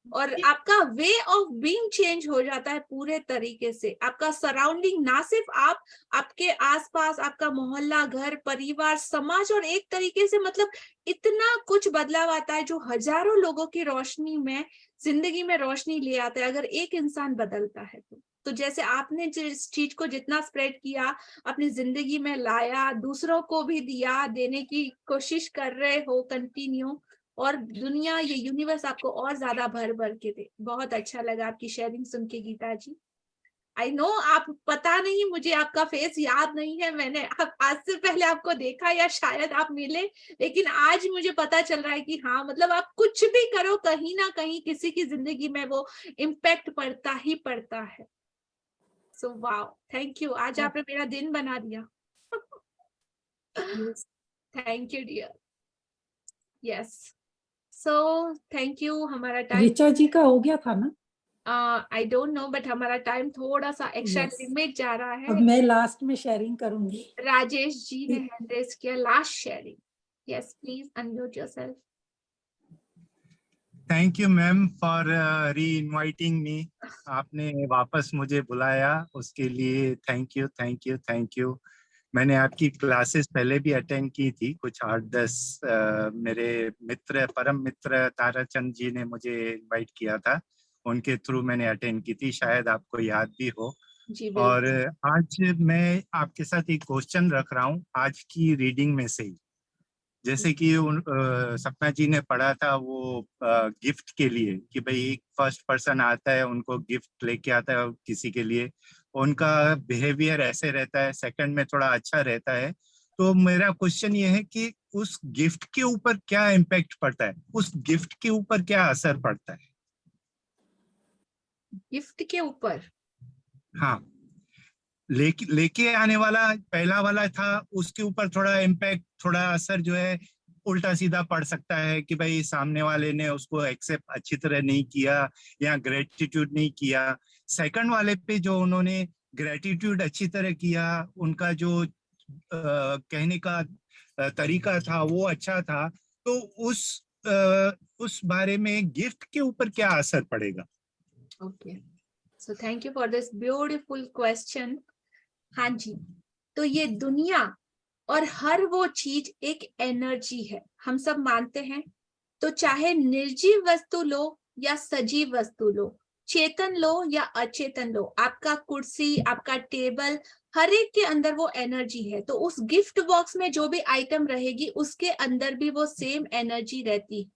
और आपका वे ऑफ बीइंग चेंज हो जाता है पूरे तरीके से। आपका सराउंडिंग, ना सिर्फ आप, आपके आसपास आपका मोहल्ला, घर, परिवार, समाज, और एक तरीके से मतलब इतना कुछ बदलाव आता है जो हजारों लोगों की रोशनी में, जिंदगी में रोशनी ले आता है अगर एक इंसान बदलता है तो जैसे आपने जिस चीज को जितना स्प्रेड किया, अपनी जिंदगी में लाया, दूसरों को भी दिया, देने की कोशिश कर रहे हो कंटिन्यू, और दुनिया, ये यूनिवर्स आपको और ज्यादा भर भर के दे। बहुत अच्छा लगा आपकी शेयरिंग सुन के गीता जी। आई नो, आप, पता नहीं, मुझे आपका फेस याद नहीं है, मैंने आज से पहले आपको देखा या शायद आप मिले, लेकिन आज मुझे पता चल रहा है कि हाँ, मतलब आप कुछ भी करो, कहीं ना कहीं किसी की जिंदगी में वो इम्पैक्ट पड़ता ही पड़ता है। सो वाओ, थैंक यू, आज आपने मेरा दिन बना दिया। Thank you dear. Yes, so thank you. हमारा टाइम, ऋचा जी का हो गया था ना? आई डोंट नो, बट हमारा टाइम थोड़ा सा एक्स्ट्रा Yes. लिमिट जा रहा अब है। मैं लास्ट में शेयरिंग करूंगी। राजेश जी ने हैंड रेज किया, last sharing. Yes, please unmute yourself. Thank you ma'am for री इनवाइटिंग मी। आपने वापस मुझे बुलाया, उसके लिए thank you thank you thank you. मैंने आपकी क्लासेस पहले भी अटेंड की थी, कुछ 8-10 मेरे मित्र, परम मित्र ताराचंद जी ने मुझे इनवाइट किया था, उनके थ्रू मैंने अटेंड की थी, शायद आपको याद भी हो। जी और बिल्कुल। आज मैं आपके साथ एक क्वेश्चन रख रहा हूँ आज की रीडिंग में से ही। जैसे कि सपना जी ने पढ़ा था वो गिफ्ट के लिए, कि भाई एक फर्स्ट पर्सन आता है, उनको गिफ्ट लेके आता है किसी के लिए, उनका बिहेवियर ऐसे रहता है, सेकंड में थोड़ा अच्छा रहता है। तो मेरा क्वेश्चन ये है कि उस गिफ्ट के ऊपर क्या इम्पैक्ट पड़ता है, उस गिफ्ट के ऊपर क्या असर पड़ता है? गिफ्ट के ऊपर? हाँ, लेके आने वाला पहला वाला था, उसके ऊपर थोड़ा इम्पैक्ट, थोड़ा असर जो है उल्टा सीधा पड़ सकता है कि भाई सामने वाले ने उसको एक्सेप्ट अच्छी तरह नहीं किया या ग्रेटिट्यूड नहीं किया। सेकंड वाले पे जो उन्होंने ग्रेटिट्यूड अच्छी तरह किया, उनका जो कहने का तरीका था वो अच्छा था, तो उस बारे में गिफ्ट के ऊपर क्या असर पड़ेगा? Okay, so thank you for this beautiful question. हाँ जी, तो ये दुनिया और हर वो चीज एक एनर्जी है, हम सब मानते हैं। तो चाहे निर्जीव वस्तु लो या सजीव वस्तु लो, चेतन लो या अचेतन लो, आपका कुर्सी, आपका टेबल, हर एक के अंदर वो एनर्जी है। तो उस गिफ्ट बॉक्स में जो भी आइटम रहेगी, उसके अंदर भी वो सेम एनर्जी रहती है।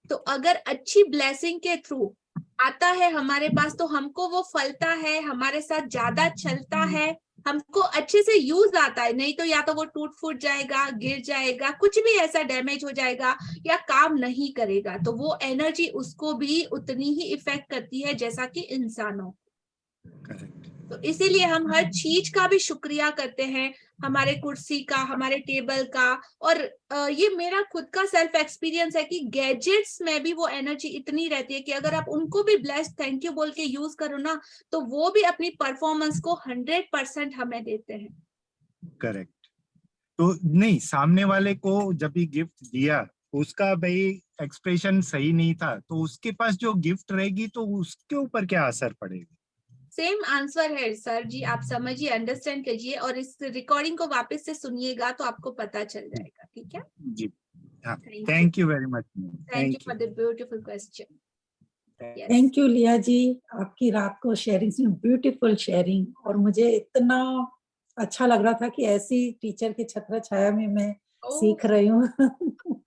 तो अगर अच्छी ब्लेसिंग के थ्रू आता है हमारे पास, तो हमको वो फलता है, हमारे साथ ज्यादा चलता है, हमको अच्छे से यूज आता है। नहीं तो या तो वो टूट फूट जाएगा, गिर जाएगा, कुछ भी ऐसा डैमेज हो जाएगा या काम नहीं करेगा। तो वो एनर्जी उसको भी उतनी ही इफेक्ट करती है जैसा कि इंसानों। तो इसीलिए हम हर चीज का भी शुक्रिया करते हैं, हमारे कुर्सी का, हमारे टेबल का। और ये मेरा खुद का सेल्फ एक्सपीरियंस है कि गैजेट्स में भी वो एनर्जी इतनी रहती है कि अगर आप उनको भी ब्लेस्ड थैंक यू बोल के यूज करो ना, तो वो भी अपनी परफॉर्मेंस को 100% हमें देते हैं। करेक्ट। तो नहीं, सामने वाले को जब भी गिफ्ट दिया, उसका भाई एक्सप्रेशन सही नहीं था, तो उसके पास जो गिफ्ट रहेगी तो उसके ऊपर क्या असर पड़ेगा? सेम आंसर है सर जी, आप समझिए, अंडरस्टैंड कीजिए और इस रिकॉर्डिंग को वापस से सुनिएगा तो आपको पता चल जाएगा। ठीक है जी, हाँ, thank you very much. Thank you for the beautiful question. Thank you लिया जी, आपकी रात को शेयरिंग में ब्यूटीफुल शेयरिंग, और मुझे इतना अच्छा लग रहा था कि ऐसी टीचर की छत्र छाया में मैं सीख रही हूँ।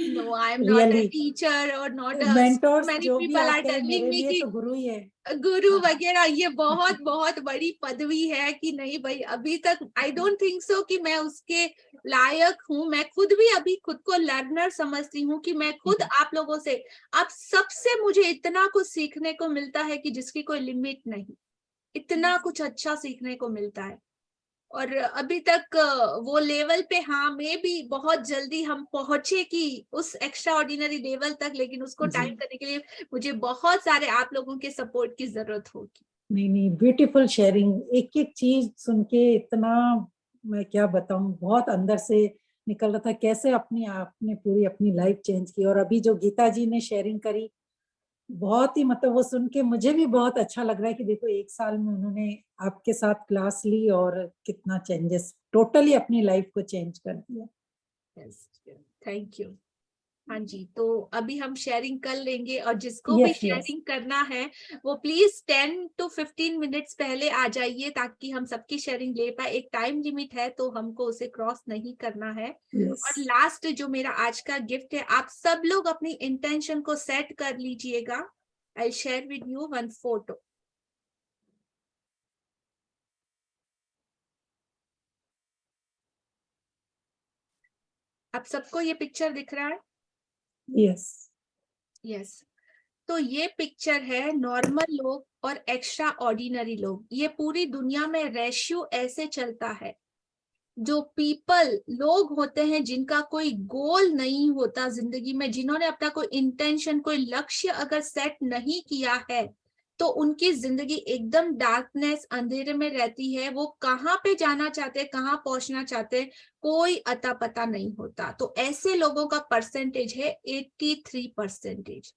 No, I am not a teacher or not a, Mentors many जो भी people are आते हैं telling मेरे me लिए कि तो गुरु ही है। गुरु वगैरह, ये बहुत बहुत बड़ी पदवी है कि नहीं भाई, अभी तक आई डोंट थिंक सो कि मैं उसके लायक हूँ। मैं खुद भी अभी खुद को लर्नर समझती हूँ कि मैं खुद आप लोगों से, आप सबसे मुझे इतना कुछ सीखने को मिलता है कि जिसकी कोई लिमिट नहीं। इतना कुछ अच्छा सीखने को मिलता है। और अभी तक वो लेवल पे हाँ में भी बहुत जल्दी हम पहुंचे कि उस एक्स्ट्रा ऑर्डिनरी लेवल तक, लेकिन उसको जी। टाइम करने के लिए मुझे बहुत सारे आप लोगों के सपोर्ट की जरूरत होगी। नहीं, ब्यूटीफुल शेयरिंग, एक एक चीज सुन के इतना, मैं क्या बताऊं, बहुत अंदर से निकल रहा था कैसे अपनी आपने पूरी अपनी लाइफ चेंज की। और अभी जो गीता जी ने शेयरिंग करी, बहुत ही मतलब वो सुन के मुझे भी बहुत अच्छा लग रहा है कि देखो 1 साल में उन्होंने आपके साथ क्लास ली और कितना चेंजेस, टोटली अपनी लाइफ को चेंज कर दिया। Yes, thank you. हाँ जी, तो अभी हम शेयरिंग कर लेंगे और जिसको भी यस, यस। शेयरिंग करना है वो प्लीज 10 to 15 मिनट्स पहले आ जाइए ताकि हम सबकी शेयरिंग ले पाए। एक टाइम लिमिट है तो हमको उसे क्रॉस नहीं करना है। यस। और लास्ट जो मेरा आज का गिफ्ट है, आप सब लोग अपनी इंटेंशन को सेट कर लीजिएगा। I share with you one photo. आप सबको ये पिक्चर दिख रहा है? यस। यस। तो ये पिक्चर है नॉर्मल लोग और एक्स्ट्रा ऑर्डिनरी लोग। ये पूरी दुनिया में रेशियो ऐसे चलता है, जो पीपल लोग होते हैं जिनका कोई गोल नहीं होता जिंदगी में, जिन्होंने अपना कोई इंटेंशन, कोई लक्ष्य अगर सेट नहीं किया है तो उनकी जिंदगी एकदम डार्कनेस, अंधेरे में रहती है। वो कहाँ पे जाना चाहते हैं, कहाँ पहुंचना चाहते हैं, कोई अता पता नहीं होता। तो ऐसे लोगों का परसेंटेज है 83%।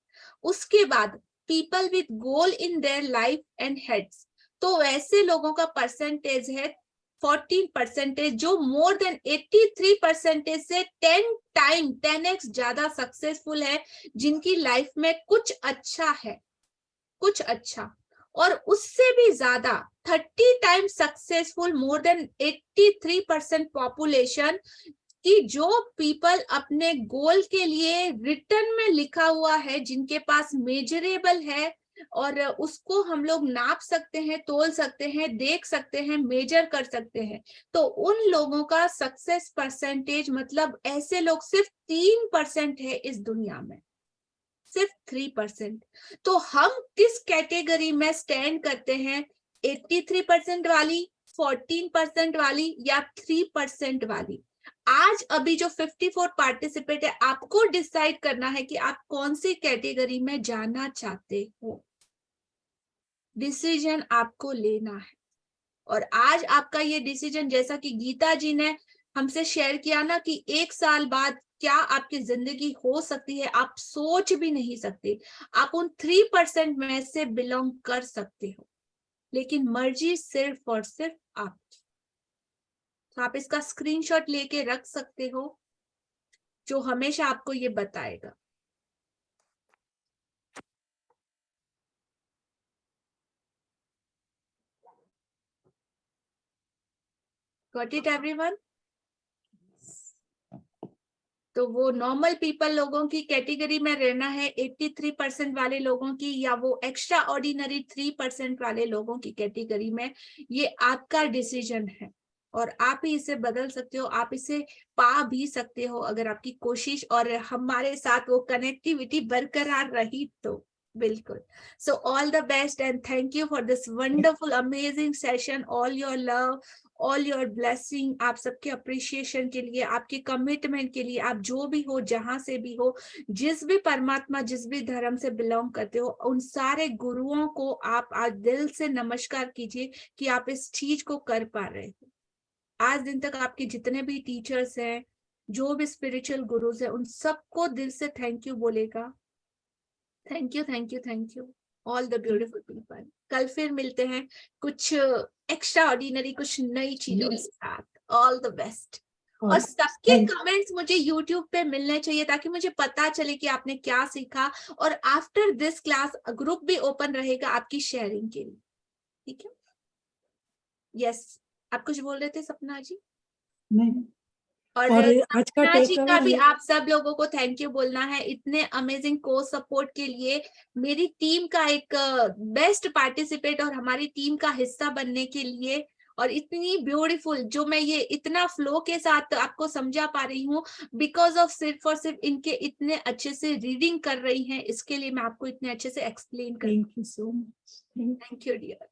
उसके बाद people with goal in their life and heads, तो ऐसे लोगों का परसेंटेज है 14%, जो मोर देन 83% से 10x ज्यादा सक्सेसफुल है, जिनकी लाइफ में कुछ अच्छा है, कुछ अच्छा। और उससे भी ज्यादा 30 times successful, more than 83% population कि जो पीपल अपने गोल के लिए रिटर्न में लिखा हुआ है, जिनके पास मेजरेबल है और उसको हम लोग नाप सकते हैं, तोल सकते हैं, देख सकते हैं, मेजर कर सकते हैं, तो उन लोगों का सक्सेस परसेंटेज, मतलब ऐसे लोग सिर्फ 3% है इस दुनिया में, सिर्फ 3%। तो हम किस कैटेगरी में स्टैंड करते हैं? 83% वाली, 14% वाली या 3% वाली? आज अभी जो 54 पार्टिसिपेट है, आपको डिसाइड करना है कि आप कौन सी कैटेगरी में जाना चाहते हो। डिसीजन आपको लेना है। और आज आपका ये डिसीजन, जैसा कि गीता जी ने हमसे शेयर किया ना कि 1 साल बाद क्या आपकी जिंदगी हो सकती है, आप सोच भी नहीं सकते। आप उन 3% में से बिलोंग कर सकते हो, लेकिन मर्जी सिर्फ और सिर्फ आपकी। तो आप इसका स्क्रीनशॉट लेके रख सकते हो, जो हमेशा आपको ये बताएगा। Got it everyone? तो वो नॉर्मल पीपल लोगों की कैटेगरी में रहना है 83% वाले लोगों की, या वो एक्स्ट्रा ऑर्डिनरी 3% वाले लोगों की कैटेगरी में, ये आपका डिसीजन है और आप ही इसे बदल सकते हो। आप इसे पा भी सकते हो अगर आपकी कोशिश और हमारे साथ वो कनेक्टिविटी बरकरार रही तो। बिल्कुल। So all the best and thank you for this wonderful amazing session. All your love, all your blessing, आप सबके अप्रिशिएशन के लिए, आपके कमिटमेंट के लिए, आप जो भी हो, जहां से भी हो, जिस भी परमात्मा, जिस भी धर्म से बिलोंग करते हो, उन सारे गुरुओं को आप आज दिल से नमस्कार कीजिए कि आप इस चीज को कर पा रहे हो। आज दिन तक आपके जितने भी टीचर्स हैं, जो भी स्पिरिचुअल गुरुज हैं, उन सबको दिल से थैंक यू बोलेगा। Thank you, thank you, thank you all the beautiful people. कल फिर मिलते हैं कुछ एक्स्ट्रा ऑर्डिनरी, कुछ नई चीजों के साथ। All the best. और सबके कमेंट्स मुझे YouTube पे मिलने चाहिए ताकि मुझे पता चले कि आपने क्या सीखा। और आफ्टर दिस क्लास ग्रुप भी ओपन रहेगा आपकी शेयरिंग के लिए, ठीक है? यस, आप कुछ बोल रहे थे सपना जी? नहीं। और आज का सपना जी टेक का भी अवे, आप सब लोगों को थैंक यू बोलना है इतने अमेजिंग को सपोर्ट के लिए। मेरी टीम का एक बेस्ट पार्टिसिपेट और हमारी टीम का हिस्सा बनने के लिए, और इतनी ब्यूटीफुल, जो मैं ये इतना फ्लो के साथ आपको समझा पा रही हूँ, बिकॉज ऑफ सिर्फ और सिर्फ इनके इतने अच्छे से रीडिंग कर रही हैं, इसके लिए मैं आपको इतने अच्छे से एक्सप्लेन कर। Thank you so much. Thank you dear.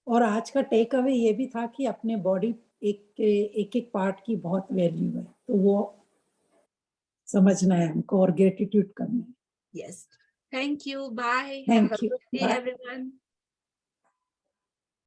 और आज का टेक अवे ये भी था कि अपने बॉडी एक पार्ट की बहुत वैल्यू है, तो वो समझना है हमको और ग्रेटिट्यूड करना है। Yes. Thank you. Bye. Thank Have a you. good day, Bye. everyone.